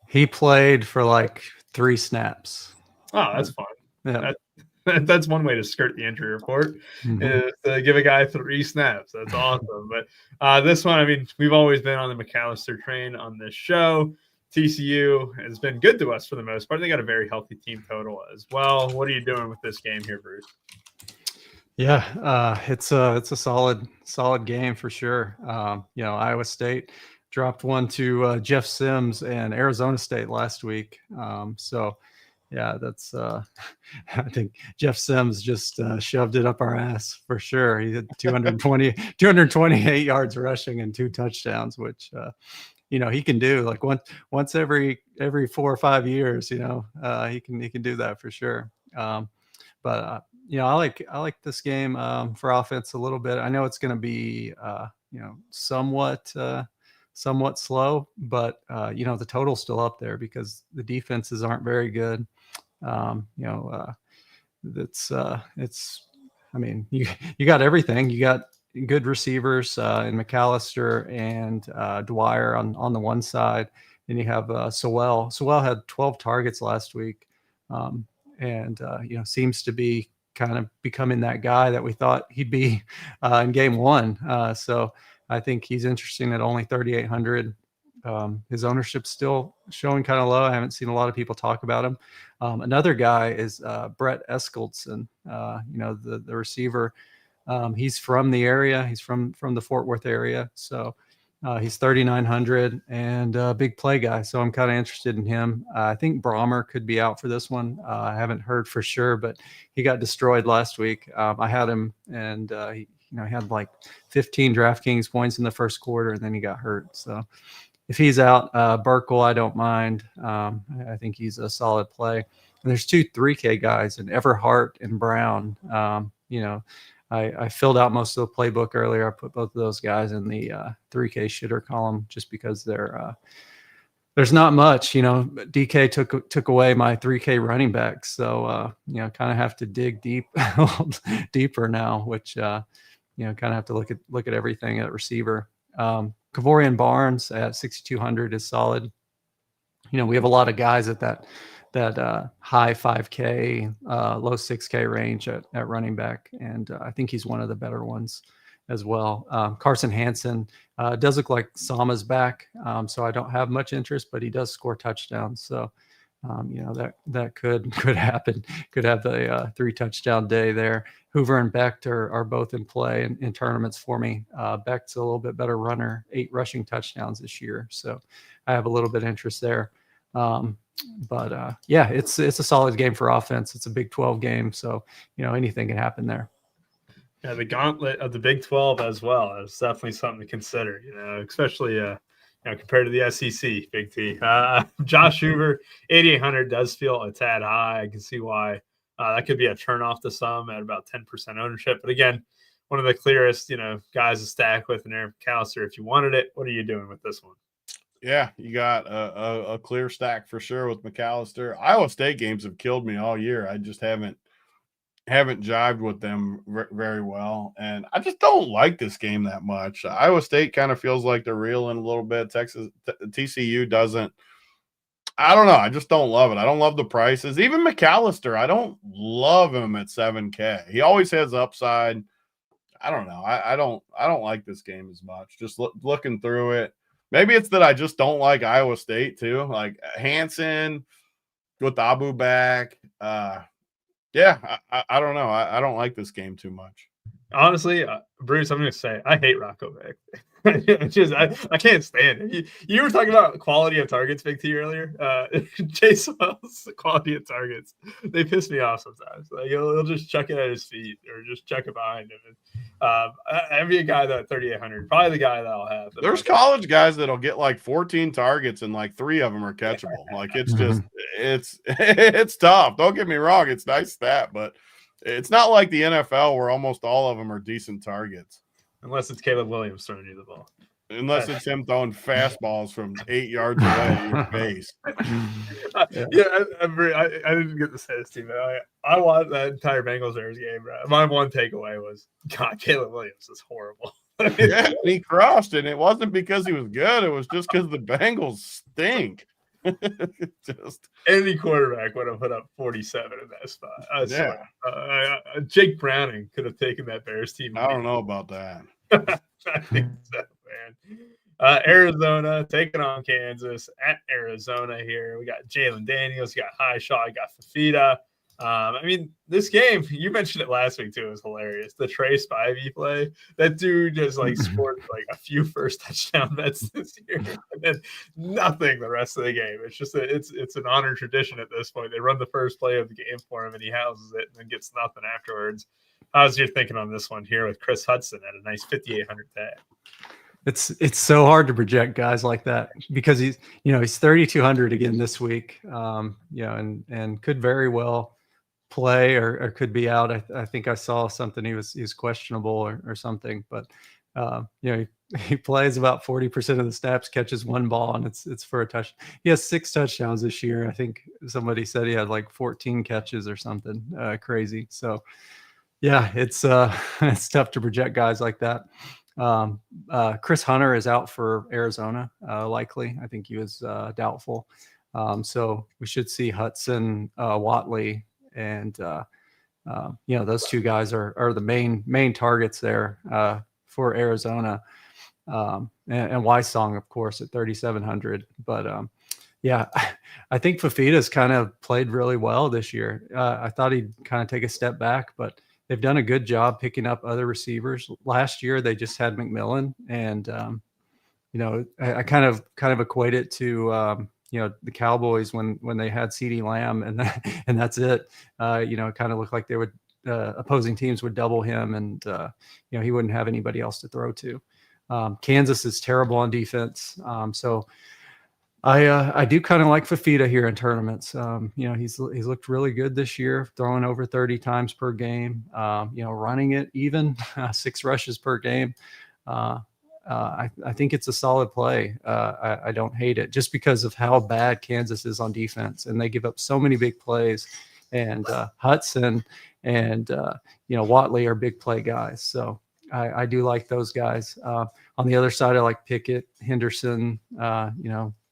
He played for like 3 snaps. Oh, that's fun. Yeah. That's one way to skirt the injury report, is to give a guy 3 snaps. That's awesome. But this one, I mean, we've always been on the McAllister train on this show. TCU has been good to us for the most part. They got a very healthy team total as well. What are you doing with this game here, Bruce? Yeah, it's a solid game for sure. Iowa State dropped one to Jeff Sims and Arizona State last week. Yeah, that's I think Jeff Sims just shoved it up our ass for sure. He had 228 yards rushing and 2 touchdowns, which he can do like once every 4 or 5 years. He can do that for sure. But I like this game for offense a little bit. I know it's going to be somewhat slow, but the total's still up there because the defenses aren't very good. You got everything. You got good receivers in McAllister and Dwyer on the one side. Then you have Sewell. Sewell had 12 targets last week, and seems to be kind of becoming that guy that we thought he'd be in game one. So I think he's interesting at only 3,800. His ownership's still showing kind of low. I haven't seen a lot of people talk about him. Another guy is Brett Eskildson, the receiver. He's from the area. He's from the Fort Worth area. So he's 3,900 and a big play guy. So I'm kind of interested in him. I think Brahmer could be out for this one. I haven't heard for sure, but he got destroyed last week. I had him, and he had like 15 DraftKings points in the first quarter, and then he got hurt. So if he's out, Burkle, I don't mind. I think he's a solid play. And there's 2 3K guys in Everhart and Brown. I filled out most of the playbook earlier. I put both of those guys in the 3K shitter column just because there's not much. DK took away my 3K running back, so kind of have to dig deeper now, which kind of have to look at everything at receiver. Kavorian Barnes at 6,200 is solid. We have a lot of guys at that high 5K, low 6K range at running back, and I think he's one of the better ones as well. Carson Hansen does look like Sama's back, so I don't have much interest, but he does score touchdowns, so that could happen. Could have a 3 touchdown day there. Hoover and Becht are both in play in tournaments for me. Becht's a little bit better runner, 8 rushing touchdowns this year, so I have a little bit of interest there. But it's a solid game for offense. It's a Big 12 game, so anything can happen there. Yeah, the gauntlet of the Big 12 as well is definitely something to consider. Especially compared to the SEC, Big T. Josh Hoover, 8,800 does feel a tad high. I can see why that could be a turnoff to some at about 10% ownership. But again, one of the clearest guys to stack with in Eric McAllister. If you wanted it, what are you doing with this one? Yeah, you got a clear stack for sure with McAllister. Iowa State games have killed me all year. I just haven't jived with them very well, and I just don't like this game that much. Iowa State kind of feels like they're reeling a little bit. TCU doesn't. I don't know. I just don't love it. I don't love the prices. Even McAllister, I don't love him at 7K. He always has upside. I don't know. I don't like this game as much. Just looking through it. Maybe it's that I just don't like Iowa State too. Like Hansen with Abu back. I don't know. I don't like this game too much. Honestly, Bruce, I'm going to say I hate Rocco Becht. I can't stand it. You were talking about quality of targets, Big T, earlier. Chase Wells, quality of targets, they piss me off sometimes. Like he'll just chuck it at his feet or just chuck it behind him. I'd be a guy that 3,800, probably the guy that I'll have. There's college guys that'll get like 14 targets and like 3 of them are catchable. Like it's just it's tough. Don't get me wrong, it's nice stat, but it's not like the NFL where almost all of them are decent targets. Unless it's Caleb Williams throwing you the ball. Unless it's him throwing fastballs from 8 yards away at your face. I didn't get to say this to you, but I watched that entire Bengals-Bears game. Bro. My one takeaway was, God, Caleb Williams is horrible. Yeah, he crushed, and it wasn't because he was good. It was just because the Bengals stink. Just any quarterback would have put up 47 in that spot. Jake Browning could have taken that Bears team. I don't know about that. I think so, man. Arizona taking on Kansas at Arizona here. We got Jalen Daniels, you got Highshaw, you got Fafita. This game, you mentioned it last week too, it was hilarious. The Trey Spivey play, that dude just scored like a few first touchdown bets this year, and then nothing the rest of the game. It's just it's an honored tradition at this point. They run the first play of the game for him, and he houses it, and then gets nothing afterwards. How's your thinking on this one here with Chris Hudson at a nice 5,800 tag? It's so hard to project guys like that because he's 3,200 again this week, and could very well play or could be out. I think I saw something he's questionable or something, but he plays about 40% of the snaps, catches one ball, and it's for a touch. He has 6 touchdowns this year. I think somebody said he had like 14 catches or something crazy. So yeah, it's it's tough to project guys like that. Chris Hunter is out for Arizona, likely. I think he was doubtful. So we should see Hudson, Watley, and those 2 guys are the main targets there for Arizona. And Wysong, of course, at 3,700. But I think Fafita's kind of played really well this year. I thought he'd kind of take a step back, but they've done a good job picking up other receivers. Last year, they just had McMillan, and I kind of equate it to the Cowboys when they had CeeDee Lamb, and that's it. It kind of looked like they would opposing teams would double him, and he wouldn't have anybody else to throw to. Kansas is terrible on defense, so I do kind of like Fafita here in tournaments. He's looked really good this year, throwing over 30 times per game. Running it even 6 rushes per game. I think it's a solid play. I don't hate it just because of how bad Kansas is on defense, and they give up so many big plays. And Hudson and Watley are big play guys, so I do like those guys. On the other side, I like Pickett, Henderson.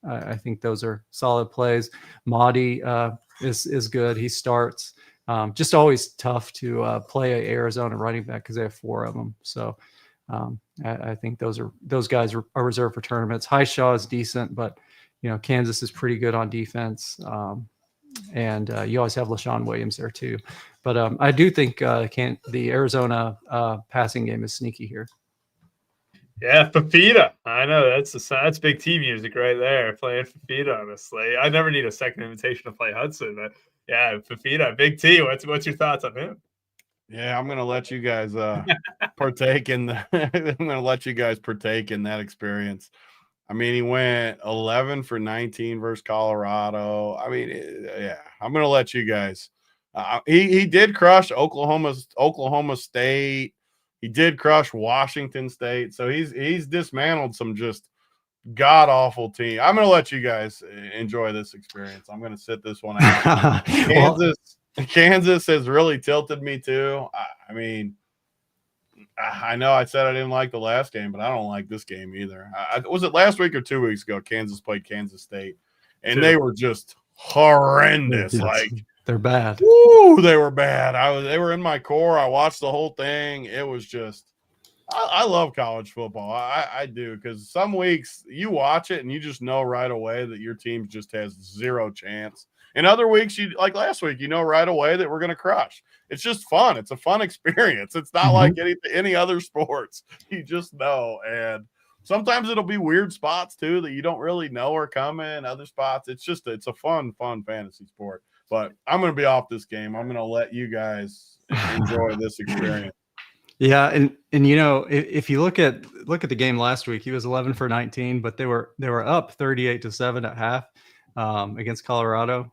I think those are solid plays. Mahdi is good. He starts. Just always tough to play an Arizona running back because they have 4 of them. So I think those guys are reserved for tournaments. Highshaw is decent, but Kansas is pretty good on defense. And you always have LaShawn Williams there too. But I do think the Arizona passing game is sneaky here. Yeah, Fafita. I know that's big team music right there. Playing Fafita on a slate. I never need a second invitation to play Hudson, but yeah, Fafita, big T. What's your thoughts on him? Yeah, I'm gonna let you guys partake in that experience. I mean, he went 11 for 19 versus Colorado. I mean, I'm gonna let you guys. He did crush Oklahoma State. He did crush Washington State. So he's dismantled some just god awful team. I'm gonna let you guys enjoy this experience. I'm gonna sit this one out. Kansas has really tilted me too. I mean, I know I said I didn't like the last game, but I don't like this game either. Was it last week or 2 weeks ago? Kansas played Kansas State, and they were just horrendous. Like they're bad. Woo, they were bad. They were in my core. I watched the whole thing. It was just. I love college football. I do, because some weeks you watch it and you just know right away that your team just has zero chance. And other weeks, like last week, you know right away that we're going to crush. It's just fun. It's a fun experience. It's not like any other sports. You just know. And sometimes it'll be weird spots too that you don't really know are coming. Other spots, it's a fun fantasy sport. But I'm going to be off this game. I'm going to let you guys enjoy this experience. Yeah, and if you look at the game last week, he was 11 for 19, but they were up 38-7 at half against Colorado,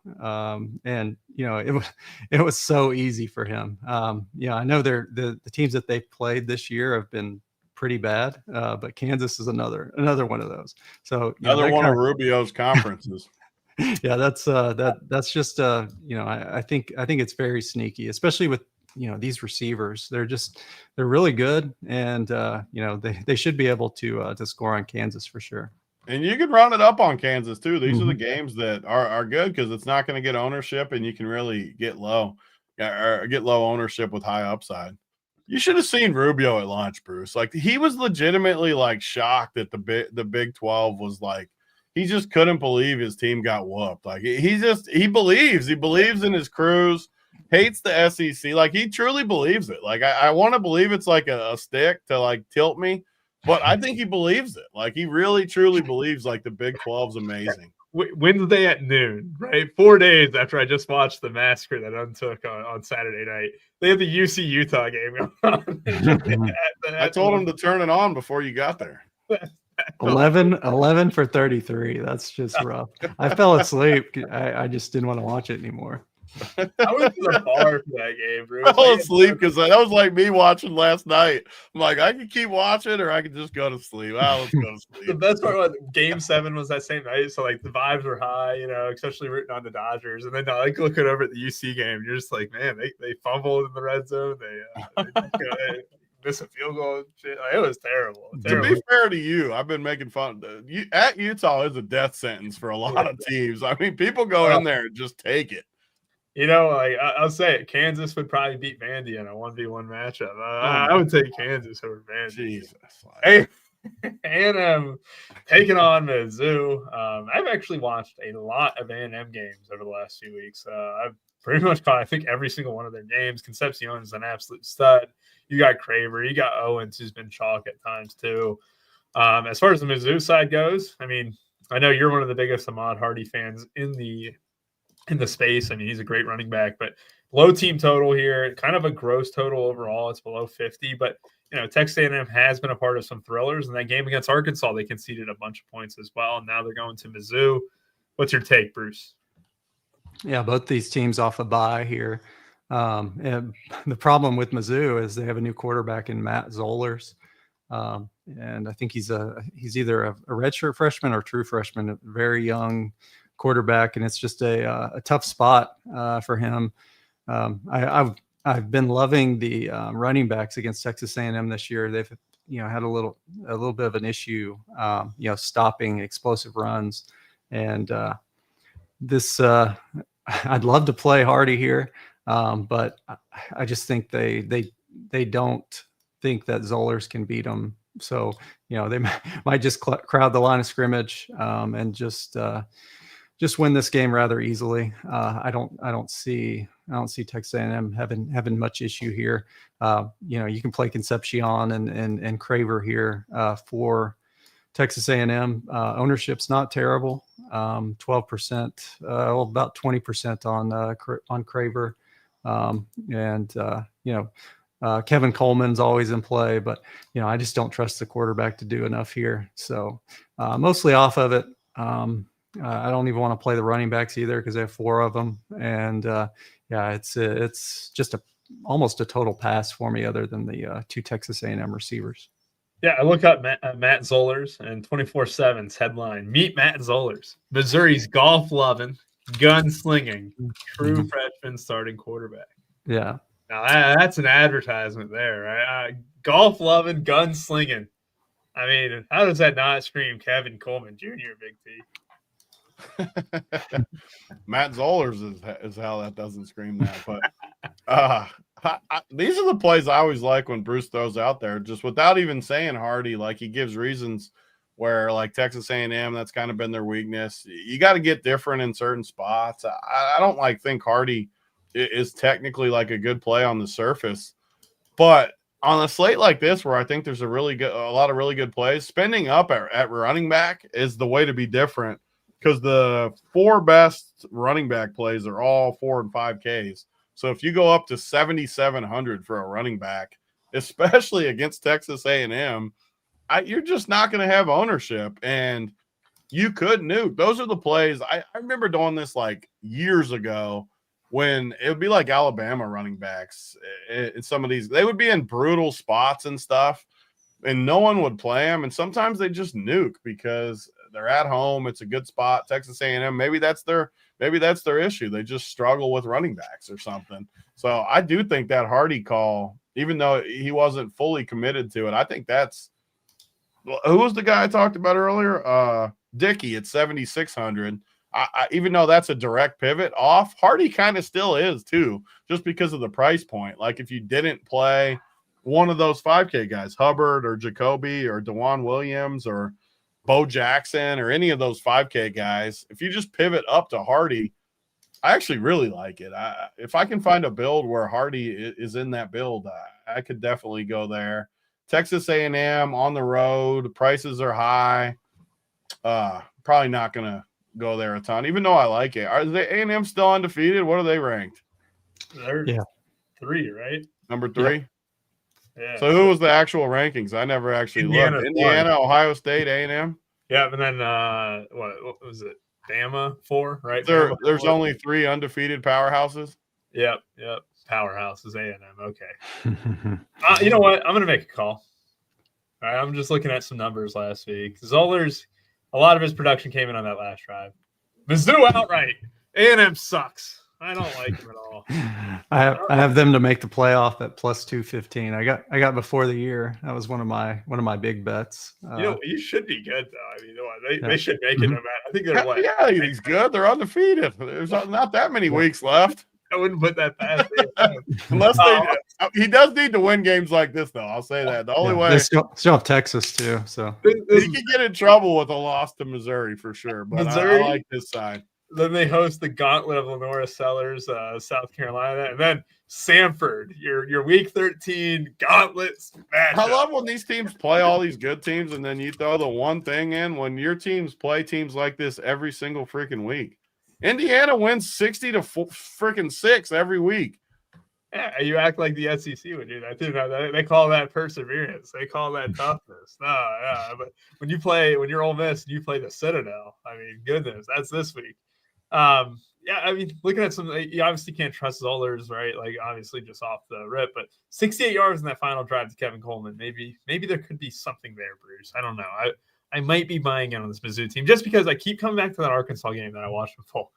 and it was so easy for him. I know the teams that they've played this year have been pretty bad, but Kansas is another one of those. So another one of Rubio's conferences. Yeah, that's just I think it's very sneaky, especially with these receivers. They're really good, and they should be able to score on Kansas for sure. And you can run it up on Kansas too. These are the games that are good because it's not going to get ownership, and you can really get low ownership with high upside. You should have seen Rubio at lunch, Bruce. Like, he was legitimately like shocked that the Big 12 was like, he just couldn't believe his team got whooped. Like, he believes in his crews. Hates the SEC. Like, he truly believes it. Like, I want to believe it's like a stick to like tilt me, but I think he believes it. Like, he really truly believes like the Big 12's amazing. Wednesday at noon, right? 4 days after I just watched the massacre that untook on Saturday night. They have the UC Utah game going on. I told him to turn it on before you got there. 11 for 33. That's just rough. I fell asleep. I just didn't want to watch it anymore. I went to the bar for that game, bro. I fell asleep because that was like me watching last night. I'm like, I could keep watching or I could just go to sleep. Let's go to sleep. The best part was Game 7 was that same night, so like the vibes were high, especially rooting on the Dodgers. And then like looking over at the UC game, you're just like, man, they fumbled in the red zone. They miss a field goal and shit. Like, it was terrible. To be fair to you, I've been making fun. At Utah is a death sentence for a lot of teams. I mean, people go in there and just take it. I'll say it. Kansas would probably beat Vandy in a 1v1 matchup. I would take Kansas over Vandy. Jesus. Hey, A&M taking on Mizzou. I've actually watched a lot of A&M games over the last few weeks. I've pretty much caught, I think, every single one of their games. Concepcion is an absolute stud. You got Craver. You got Owens, who's been chalk at times, too. As far as the Mizzou side goes, I mean, I know you're one of the biggest Ahmad Hardy fans in the space. I mean, he's a great running back, but low team total here, kind of a gross total overall. It's below 50, but Texas A&M has been a part of some thrillers. In that game against Arkansas, they conceded a bunch of points as well. And now they're going to Mizzou. What's your take, Bruce? Yeah, both these teams off a bye here. And the problem with Mizzou is they have a new quarterback in Matt Zollers. And I think he's either a redshirt freshman or true freshman, a very young quarterback, and it's just a tough spot for him. I've been loving the running backs against Texas A&M this year. They've had a little bit of an issue, stopping explosive runs, and this I'd love to play Hardy here, but I just think they don't think that Zollers can beat them. So they might just crowd the line of scrimmage and just win this game rather easily. I don't see Texas A&M having much issue here. You can play Concepcion and Craver here for Texas A&M. Ownership's not terrible. 12%, about 20% on Craver. Kevin Coleman's always in play, but I just don't trust the quarterback to do enough here. So mostly off of it. I don't even want to play the running backs either because they have 4 of them, and it's just almost a total pass for me, other than the 2 Texas A&M receivers. Yeah, I look up Matt Zollers, and 24/7's headline: Meet Matt Zollers, Missouri's golf-loving, gun-slinging, true freshman starting quarterback. Yeah. Now that's an advertisement there, right? Golf-loving, gun-slinging. I mean, how does that not scream Kevin Coleman Jr., Big T? Matt Zollers is how that doesn't scream that. But these are the plays I always like when Bruce throws out there, just without even saying Hardy. Like, he gives reasons where, like, Texas A&M, that's kind of been their weakness. You got to get different in certain spots. I don't think Hardy is technically like a good play on the surface, but on a slate like this, where I think there's a lot of really good plays, spending up at running back is the way to be different, because the 4 best running back plays are all 4 and 5Ks. So if you go up to 7,700 for a running back, especially against Texas A&M, you're just not going to have ownership, and you could nuke. Those are the plays. I remember doing this like years ago, when it would be like Alabama running backs. Some of these, they would be in brutal spots and stuff, and no one would play them. And sometimes they just nuke because they're at home. It's a good spot. Texas A&M, maybe that's their issue. They just struggle with running backs or something. So I do think that Hardy call, even though he wasn't fully committed to it, I think that's – who was the guy I talked about earlier? Dickey at 7,600. Even though that's a direct pivot off, Hardy kind of still is too, just because of the price point. Like, if you didn't play one of those 5K guys, Hubbard or Jacoby or DeJuan Williams or Bo Jackson or any of those 5K guys, if you just pivot up to Hardy, I actually really like it. If I can find a build where Hardy is in that build, I could definitely go there. Texas A&M on the road, prices are high. Probably not going to go there a ton, even though I like it. Are the A&M still undefeated? What are they ranked? They're 3, right? Number 3? Yeah. So who was the actual rankings? I never actually Indiana's looked. Indiana, Ohio State, A&M. Yeah, and then what was it? Bama 4, right? There's Bama 4. only 3 undefeated powerhouses. Yep. Powerhouse is A&M. Okay. You know what? I'm gonna make a call. All right, I'm just looking at some numbers last week. Zollers, a lot of his production came in on that last drive. Mizzou outright. A&M sucks. I don't like him at all. I have them to make the playoff at plus 215. I got before the year. That was one of my big bets. You should be good though. I mean, they should make it no matter. I think they're what? Yeah, he's good. They're undefeated. There's not that many weeks left. I wouldn't put that past Unless he does need to win games like this, though. I'll say that. The only way they still have Texas too, so he could get in trouble with a loss to Missouri for sure. But I like this side. Then they host the gauntlet of Lenora Sellers, South Carolina, and then Samford, your Week 13 gauntlet matchup. I love when these teams play all these good teams, and then you throw the one thing in when your teams play teams like this every single freaking week. Indiana wins 60 to freaking 6 every week. Yeah, you act like the SEC would do that too. No, they call that perseverance. They call that toughness. No, yeah, but when you're Ole Miss and you play the Citadel, I mean, goodness, that's this week. Yeah, I mean, looking at some, you obviously can't trust Zollers, right? Like, obviously, just off the rip, but 68 yards in that final drive to Kevin Coleman. Maybe there could be something there, Bruce. I don't know. I might be buying in on this Mizzou team just because I keep coming back to that Arkansas game that I watched before.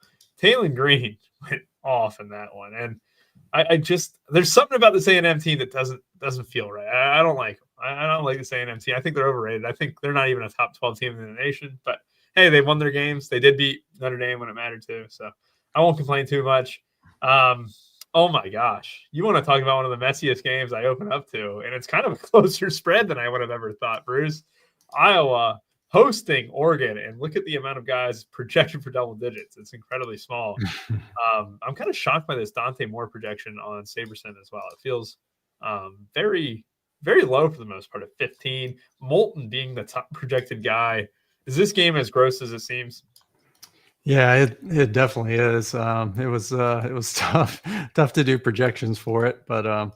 Taylon Green went off in that one, and I just there's something about this A&M team that doesn't feel right. I don't like them. I don't like this A&M team. I think they're overrated. I think they're not even a top 12 team in the nation. But hey, they won their games. They did beat Notre Dame when it mattered to. So I won't complain too much. Oh my gosh, you want to talk about one of the messiest games I open up to, and it's kind of a closer spread than I would have ever thought, Bruce. Iowa hosting Oregon, and look at the amount of guys projected for double digits. It's incredibly small. I'm kind of shocked by this Dante Moore projection on Saberson as well. It feels very, very low for the most part at 15. Moulton being the top projected guy. Is this game as gross as it seems? Yeah, it definitely is. It was tough to do projections for it, but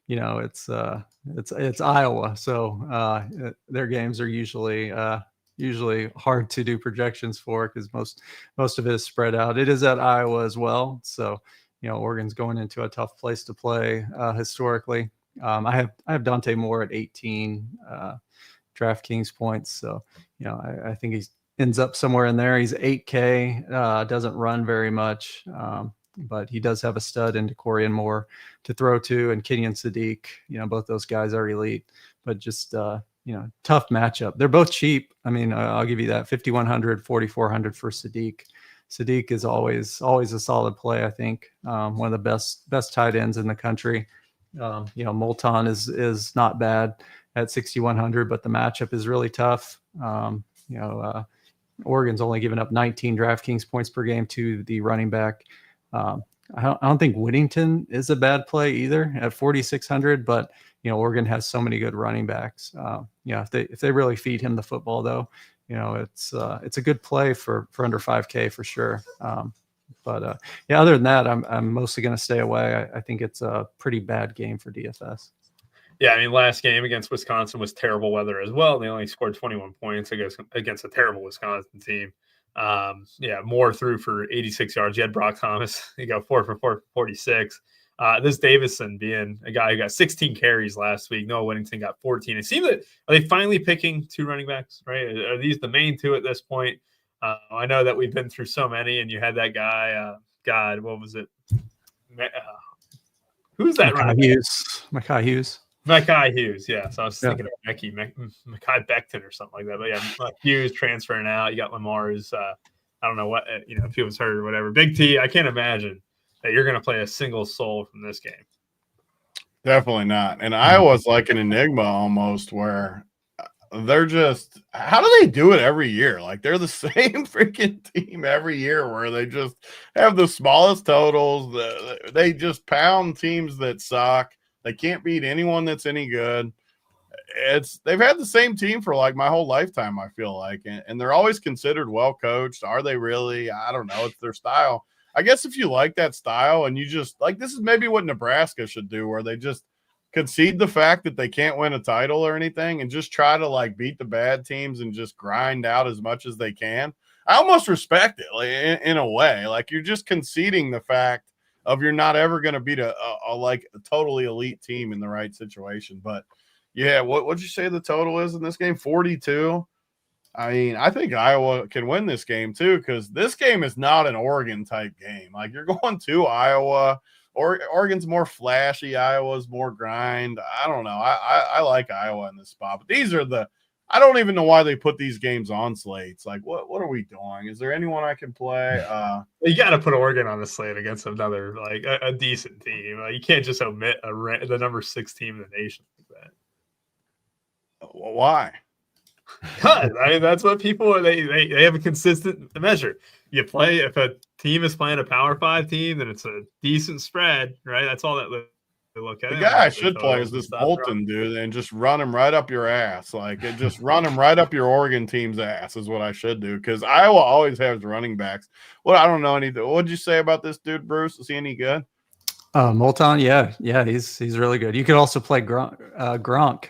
it's Iowa, so their games are usually hard to do projections for because most of it is spread out. It is at Iowa as well, so Oregon's going into a tough place to play historically. I have Dante Moore at 18 DraftKings points, so I think he ends up somewhere in there. He's 8K, doesn't run very much, but he does have a stud in Decorian Moore to throw to, and Kenyon Sadiq. Both those guys are elite, but just tough matchup. They're both cheap. I mean, I'll give you that. 5,100, 4,400 for Sadiq. Sadiq is always a solid play. I think one of the best tight ends in the country. Moulton is not bad at 6,100, but the matchup is really tough. Oregon's only given up 19 DraftKings points per game to the running back. I don't think Whittington is a bad play either at 4,600, but Oregon has so many good running backs. If they really feed him the football, though, it's a good play for under 5K for sure. But other than that, I'm mostly going to stay away. I think it's a pretty bad game for DFS. Yeah, I mean, last game against Wisconsin was terrible weather as well. They only scored 21 points against a terrible Wisconsin team. Moore threw for 86 yards. You had Brock Thomas. He got 4 for 46. This Davison being a guy who got 16 carries last week. Noah Whittington got 14. It seems that are they finally picking 2 running backs, right? Are these the main 2 at this point? I know that we've been through so many, and you had that guy. God, what was it? Who's that running back? Mekhi Hughes, yeah. So I was thinking of Mekhi Becton or something like that. But yeah, Hughes transferring out. You got Lamar's, I don't know what, if he was hurt or whatever. Big T, I can't imagine that you're going to play a single soul from this game. Definitely not. And Iowa's like an enigma almost where they're just – how do they do it every year? Like they're the same freaking team every year where they just have the smallest totals. They just pound teams that suck. They can't beat anyone that's any good. They've had the same team for like my whole lifetime, I feel like, and they're always considered well coached. Are they really? I don't know. It's their style. I guess if you like that style and you just like, this is maybe what Nebraska should do, where they just concede the fact that they can't win a title or anything and just try to like beat the bad teams and just grind out as much as they can. I almost respect it, like, in a way. Like, you're just conceding the fact of you're not ever going to beat a totally elite team in the right situation. But yeah, what'd you say the total is in this game? 42. I mean, I think Iowa can win this game too, because this game is not an Oregon type game. Like, you're going to Iowa. Oregon's more flashy. Iowa's more grind. I don't know. I like Iowa in this spot, but these are I don't even know why they put these games on slates. Like, what are we doing? Is there anyone I can play? You got to put Oregon on the slate against another, like a decent team. You can't just omit the number 6 team in the nation like that. Why? Because I mean, that's what people they have a consistent measure. You play, if a team is playing a Power 5 team, then it's a decent spread, right? That's all that they look at. The guy I should play is this Bolton dude, and just run him right up your ass. Like, just run him right up your Oregon team's ass is what I should do, because Iowa always has running backs. Well, I don't know anything. What'd you say about this dude, Bruce? Is he any good? Moulton, yeah, he's really good. You could also play Gronk,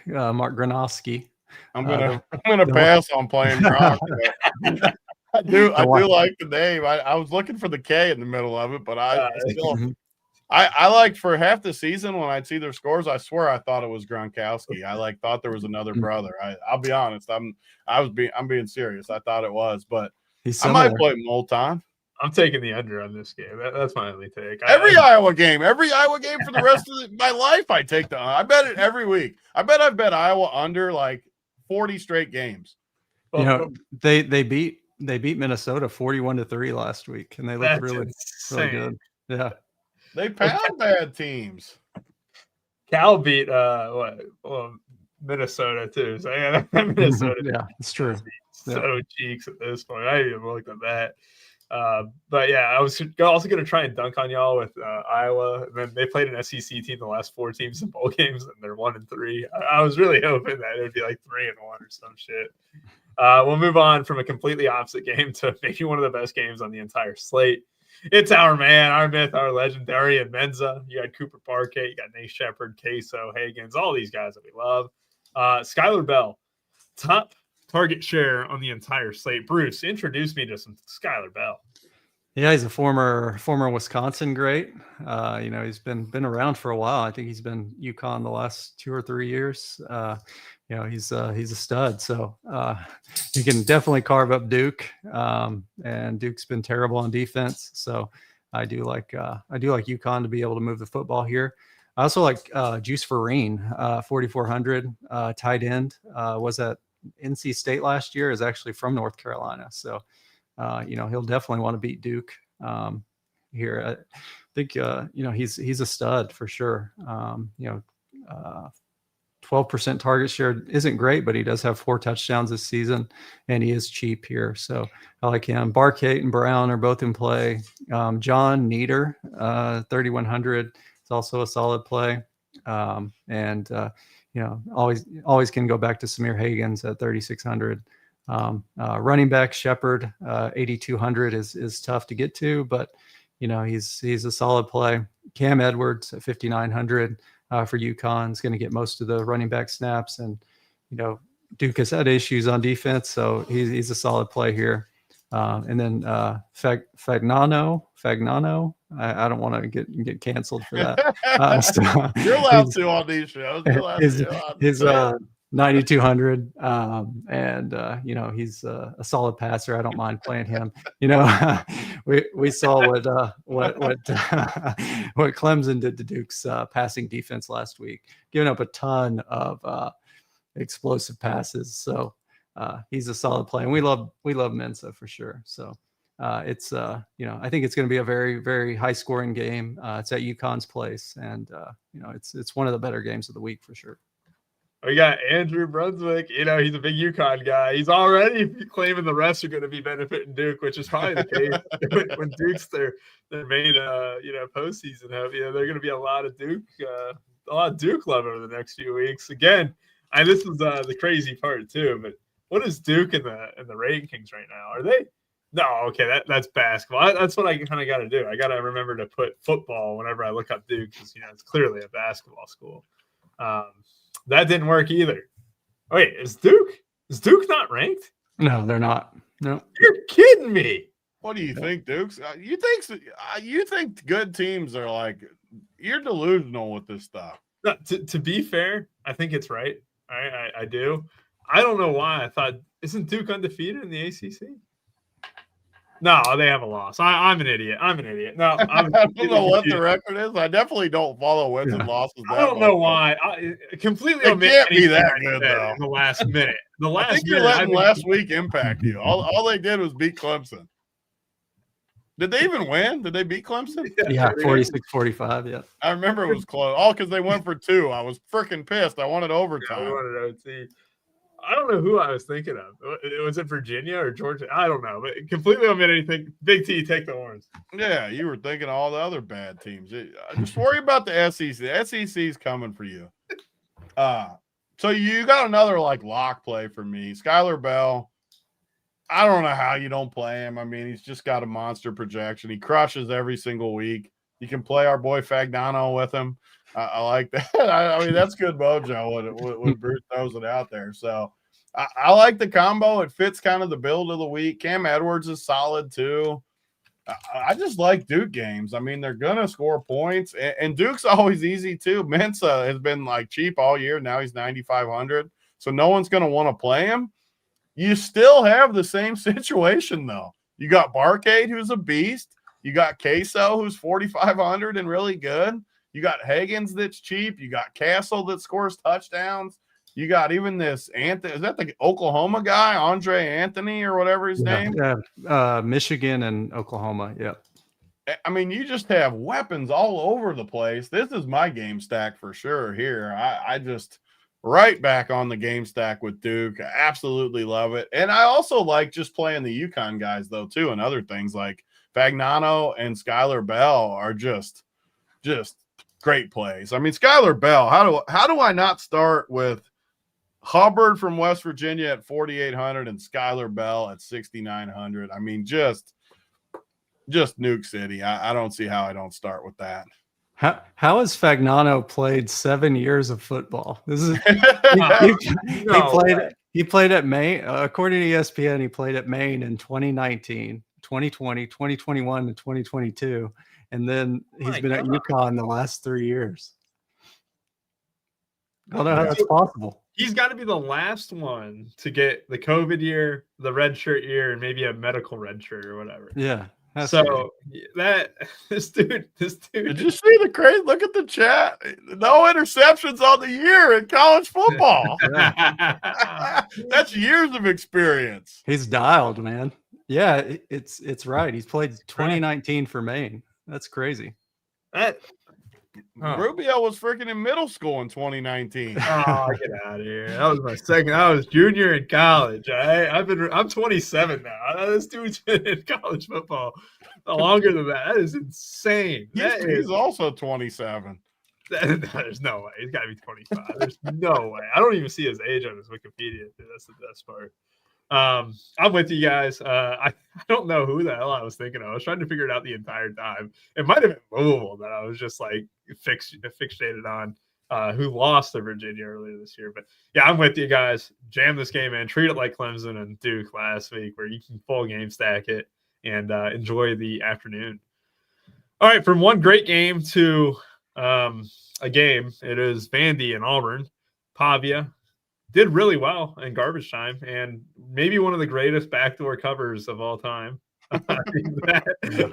Mark Gronowski. I'm gonna pass on playing Gronk. I do like the name. I was looking for the K in the middle of it, but I like, for half the season when I'd see their scores, I swear I thought it was Gronkowski. I thought there was another brother. I'll be honest. I'm being serious. I thought it was, but I might play Moulton. I'm taking the under on this game. That's my only take. Every Iowa game for the rest of my life, I take the. I bet it every week. I've bet Iowa under like 40 straight games. You know, they beat Minnesota 41-3 last week, and they looked really good. Yeah, they pound bad teams. Cal beat Minnesota too. So yeah, Minnesota. Yeah, it's true. So cheeks at this point. I didn't even look at that. But yeah, I was also going to try and dunk on y'all with Iowa. And then they played an SEC team the last 4 teams in bowl games, and they're 1-3. I was really hoping that it would be like 3-1 or some shit. We'll move on from a completely opposite game to maybe one of the best games on the entire slate. It's our man, our myth, our legend, Darian Menza. You got Cooper Parquet, you got Nate Shepard, Queso, Higgins, all these guys that we love. Skylar Bell, top target share on the entire slate. Bruce, introduce me to some Skylar Bell. Yeah, he's a former Wisconsin great. He's been around for a while. I think he's been UConn the last 2 or 3 years. He's a stud. So he can definitely carve up Duke. And Duke's been terrible on defense. So I do like UConn to be able to move the football here. I also like Juice Vereen, 4,400 tight end. Was at NC State last year, is actually from North Carolina. So, he'll definitely want to beat Duke here. I think, he's a stud for sure. 12% target share isn't great, but he does have 4 touchdowns this season, and he is cheap here. So I like him. Barkate and Brown are both in play. John Nieder, 3,100 is also a solid play. Always can go back to Samir Higgins at 3,600. Running back Shepard, 8,200 is tough to get to, but he's a solid play. Cam Edwards at 5,900 for UConn is going to get most of the running back snaps, and Duke has had issues on defense, so he's a solid play here. And then Fagnano. I don't want to get canceled for that. You're allowed to on these shows. His 9,200, he's a solid passer. I don't mind playing him. We saw what Clemson did to Duke's passing defense last week, giving up a ton of explosive passes. So he's a solid play, and we love Mensa for sure. So I think it's going to be a very, very high scoring game. It's at UConn's place, and it's one of the better games of the week for sure. We got Andrew Brunswick. He's a big UConn guy. He's already claiming the refs are going to be benefiting Duke, which is probably the case when Duke's their main postseason have. They're going to be a lot of Duke love over the next few weeks. Again, this is the crazy part too. But what is Duke in the rankings right now? Are they? No, okay, that's basketball. That's what I kind of got to do. I got to remember to put football whenever I look up Duke, because it's clearly a basketball school. That didn't work either. Wait, is Duke not ranked? No, they're not. No. You're kidding me. What do you think, Dukes? You think good teams are like, you're delusional with this stuff. No, to be fair, I think it's right. I do. I don't know why I thought, isn't Duke undefeated in the ACC? No, they have a loss. I'm an idiot. No, I don't know what the record is. I definitely don't follow wins and losses. I don't know why. I completely it can't be that good though. In the last minute. I think you're letting last week impact you. All they did was beat Clemson. Did they even win? Did they beat Clemson? Yeah, 46-45, yeah. I remember it was close. All because they went for 2. I was freaking pissed. I wanted overtime. Yeah, I wanted OT. I don't know who I was thinking of. Was it Virginia or Georgia? I don't know. But completely omit anything. Big T, take the horns. Yeah, you were thinking all the other bad teams. Just worry about the SEC. The SEC's coming for you. So you got another lock play for me. Skylar Bell. I don't know how you don't play him. I mean, he's just got a monster projection. He crushes every single week. You can play our boy Fagnano with him. I like that. I mean, that's good mojo when Bruce throws it out there. So I like the combo. It fits kind of the build of the week. Cam Edwards is solid too. I just like Duke games. I mean, they're going to score points. And Duke's always easy too. Mensa has been cheap all year. Now he's 9,500. So no one's going to want to play him. You still have the same situation, though. You got Barcade, who's a beast. You got Queso, who's 4,500 and really good. You got Higgins that's cheap. You got Castle that scores touchdowns. You got even this Anthony. Is that the Oklahoma guy, Andre Anthony or whatever his name? Yeah, Michigan and Oklahoma. Yeah. I mean, you just have weapons all over the place. This is my game stack for sure here. I just right back on the game stack with Duke. I absolutely love it. And I also like just playing the UConn guys, though, too, and other things like Fagnano and Skylar Bell are just great plays. I mean, Skylar Bell, how do I not start with Hubbard from West Virginia at 4,800 and Skylar Bell at 6,900? I mean, just Nuke City. I don't see how I don't start with that. How has Fagnano played 7 years of football? This is he played at Maine. According to ESPN, he played at Maine in 2019, 2020, 2021, and 2022. And then he's been at UConn the last 3 years. I don't know how that's possible. He's got to be the last one to get the COVID year, the red shirt year, and maybe a medical red shirt or whatever. Yeah. So this dude. Did you see the crazy? Look at the chat. No interceptions on the year in college football. That's years of experience. He's dialed, man. Yeah, it's right. He's played 2019 for Maine. That's crazy. Rubio was freaking in middle school in 2019. Oh, get out of here! That was my second. I was junior in college. I'm 27 now. This dude's been in college football longer than that. That is insane. He's also 27. There's no way. He's got to be 25. There's no way. I don't even see his age on his Wikipedia. Dude. That's the best part. I'm with you guys. I don't know who the hell I was thinking of. I was trying to figure it out the entire time. It might have been Louisville that I was just fixated on, who lost to Virginia earlier this year. But yeah, I'm with you guys. Jam this game in. Treat it like Clemson and Duke last week, where you can full game stack it and enjoy the afternoon. All right, from one great game to a game, it is Vandy and Auburn. Pavia did really well in garbage time, and maybe one of the greatest backdoor covers of all time.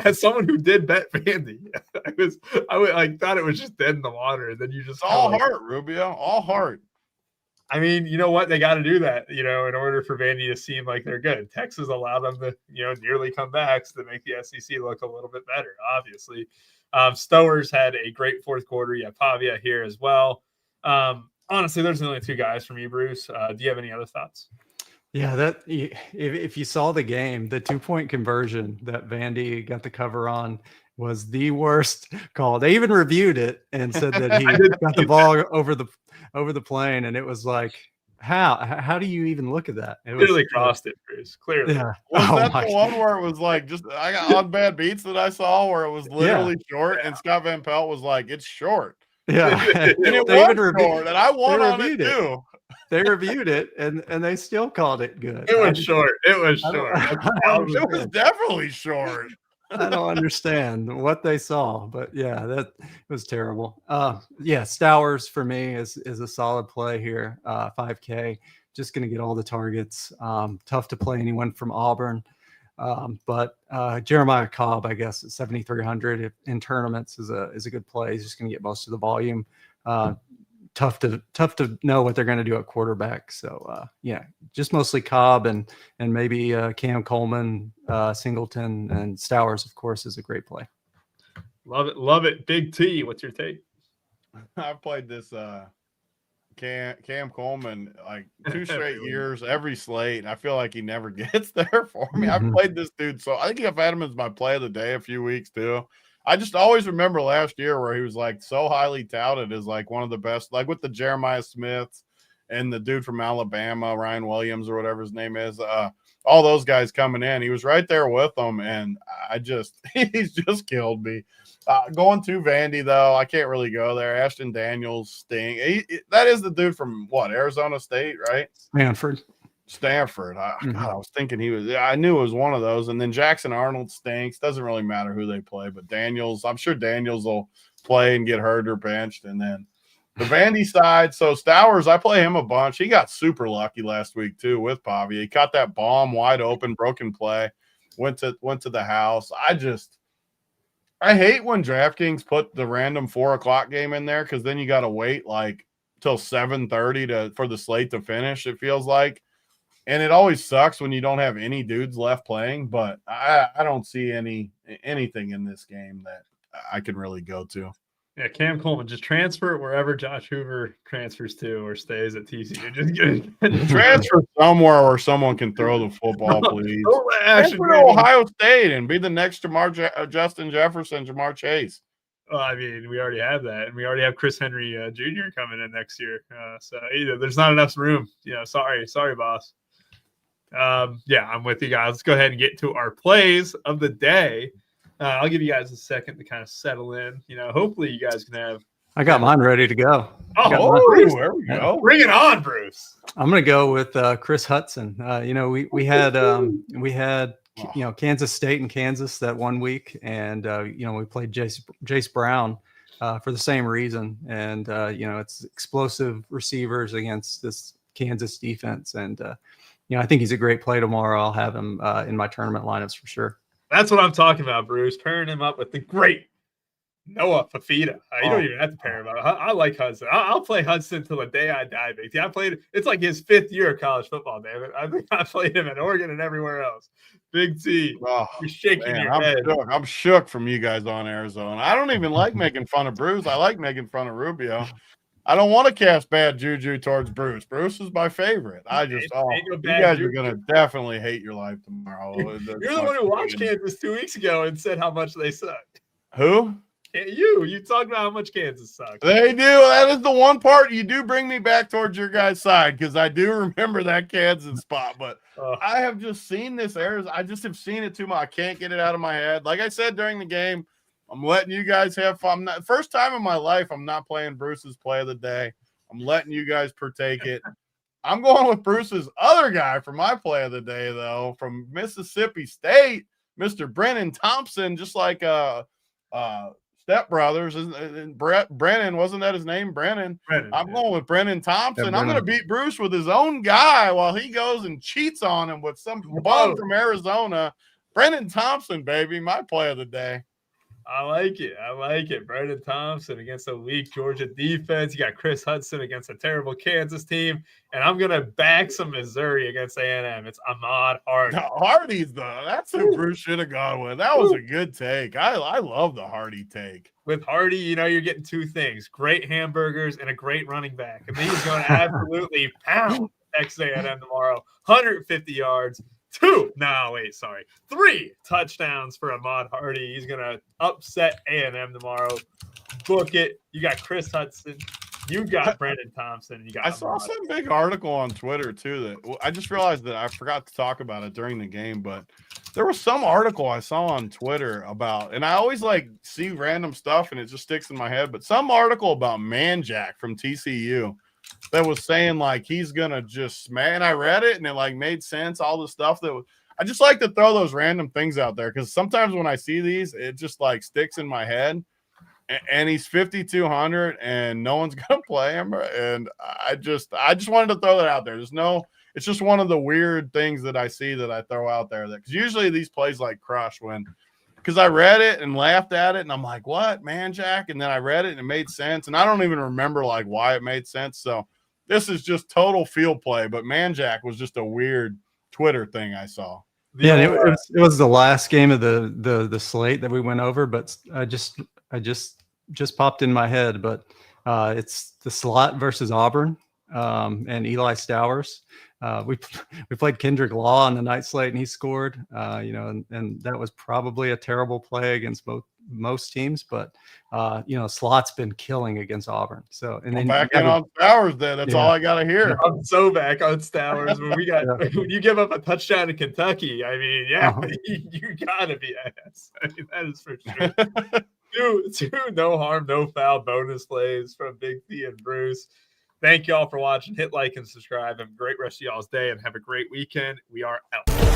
As someone who did bet Vandy, I thought it was just dead in the water, and then you just all heart, Rubio, all heart. I mean, you know what? They got to do that, in order for Vandy to seem like they're good. Texas allowed them to, nearly come back to make the SEC look a little bit better, obviously. Stowers had a great fourth quarter. You have Pavia here as well. Honestly, there's only two guys from you, Bruce. Do you have any other thoughts? Yeah, if you saw the game, the 2-point conversion that Vandy got the cover on was the worst call. They even reviewed it and said that he got the ball over the plane, and it was like, how do you even look at that? It clearly crossed it, Bruce. Clearly. Yeah. Was that the one where it was like I got on bad beats that I saw where it was literally short, and Scott Van Pelt was like, it's short. Yeah. And it They even was short, and I won on it reviewed it. too. They reviewed it and they still called it good. It was short. It was I don't- short. I don't It was understand. definitely short. I don't understand what they saw, but yeah, that was terrible. Yeah, Stowers for me is a solid play here. 5K, just going to get all the targets. Tough to play anyone from Auburn, but Jeremiah Cobb, I guess, at 7,300 in tournaments is a good play. He's just going to get most of the volume. Tough to know what they're going to do at quarterback. So yeah, just mostly Cobb and maybe Cam Coleman, Singleton, and Stowers, of course, is a great play. Love it. Big T, what's your take? I've played this Cam Coleman like 2 straight years, every slate, and I feel like he never gets there for me. I've played this dude, so I think I've had him as my play of the day a few weeks too. I just always remember last year where he was like so highly touted as like one of the best, like with the Jeremiah Smiths and the dude from Alabama, Ryan Williams or whatever his name is, all those guys coming in. He was right there with them, and he's just killed me. Going to Vandy though, I can't really go there. Ashton Daniels sting. That is the dude from what, Arizona State, right? Stanford. God, I was thinking I knew it was one of those. And then Jackson Arnold stinks. Doesn't really matter who they play, but Daniels, I'm sure Daniels will play and get hurt or benched. And then the Vandy side, so Stowers, I play him a bunch. He got super lucky last week too with Pavia. He caught that bomb wide open, broken play, went to the house. I hate when DraftKings put the random 4:00 game in there because then you got to wait like till 7:30 for the slate to finish. It feels like. And it always sucks when you don't have any dudes left playing, but I don't see anything in this game that I can really go to. Yeah, Cam Coleman, just transfer wherever Josh Hoover transfers to or stays at TCU. Just get transfer somewhere where someone can throw the football, please. Transfer to Ohio State and be the next Justin Jefferson, Jamar Chase. Well, I mean, we already have that, and we already have Chris Henry Jr. coming in next year. So there's not enough room. Sorry, boss. Yeah, I'm with you guys. Let's go ahead and get to our plays of the day. I'll give you guys a second to kind of settle in. Hopefully you guys can have. I got mine ready to go. There we go. Bring it on, Bruce. I'm going to go with Chris Hudson. We had Kansas State and Kansas that 1 week, and we played Jace Brown for the same reason. And it's explosive receivers against this Kansas defense, and I think he's a great play tomorrow. I'll have him in my tournament lineups for sure. That's what I'm talking about, Bruce. Pairing him up with the great Noah Fafita. You don't even have to pair him up. I like Hudson. I'll play Hudson till the day I die, Big T. It's like his 5th year of college football, David. I think I played him in Oregon and everywhere else. Big T. You're shaking your head. I'm shook from you guys on Arizona. I don't even like making fun of Bruce. I like making fun of Rubio. I don't want to cast bad juju towards Bruce. Bruce is my favorite. You guys are going to definitely hate your life tomorrow. You're the one who watched Kansas 2 weeks ago and said how much they suck. Who? You talked about how much Kansas sucks. They do. That is the one part you do bring me back towards your guys' side because I do remember that Kansas spot. But I have just seen this Arizona. I just have seen it too much. I can't get it out of my head. Like I said during the game, I'm letting you guys have fun. First time in my life, I'm not playing Bruce's play of the day. I'm letting you guys partake it. I'm going with Bruce's other guy for my play of the day, though, from Mississippi State, Mr. Brennan Thompson, just like Step Brothers. Brennan, wasn't that his name? Brennan. I'm going with Brennan Thompson. I'm going to beat Bruce with his own guy while he goes and cheats on him with some bum from Arizona. Brennan Thompson, baby, my play of the day. I like it. Brennan Thompson against a weak Georgia defense. You got Chris Hudson against a terrible Kansas team. And I'm going to back some Missouri against A&M. It's Ahmad Hardy. Hardy's that's who Bruce should have gone with. That was a good take. I love the Hardy take. With Hardy, you're getting two things. Great hamburgers and a great running back. And he's going to absolutely pound A&M tomorrow. 150 yards. 3 touchdowns for Ahmad Hardy. He's going to upset A&M tomorrow. Book it. You got Chris Hudson. You got Brandon Thompson. You got. I saw some big article on Twitter too that I just realized that I forgot to talk about it during the game, but there was some article I saw on Twitter about, and I always like see random stuff and it just sticks in my head. But some article about Manjack from TCU that was saying like he's gonna just man. I read it and it like made sense. All the stuff that I just like to throw those random things out there because sometimes when I see these, it just like sticks in my head. And he's 5,200 and no one's going to play him. And I just wanted to throw that out there. It's just one of the weird things that I see that I throw out there because usually these plays like crush because I read it and laughed at it and I'm like, what, Manjack? And then I read it and it made sense. And I don't even remember like why it made sense. So this is just total field play, but Manjack was just a weird Twitter thing I saw. Yeah, it was the last game of the slate that we went over, but I just popped in my head, but it's the slot versus Auburn and Eli Stowers. We played Kendrick Law on the night slate and he scored, and that was probably a terrible play against most teams, but Slot's been killing against Auburn. So and then back in on Stowers then. That's all I gotta hear. I'm so back on Stowers when you give up a touchdown to Kentucky. I mean, you gotta be ass. I mean, that is for sure. Two no harm, no foul bonus plays from Big T and Bruce. Thank y'all for watching. Hit like and subscribe. Have a great rest of y'all's day and have a great weekend. We are out.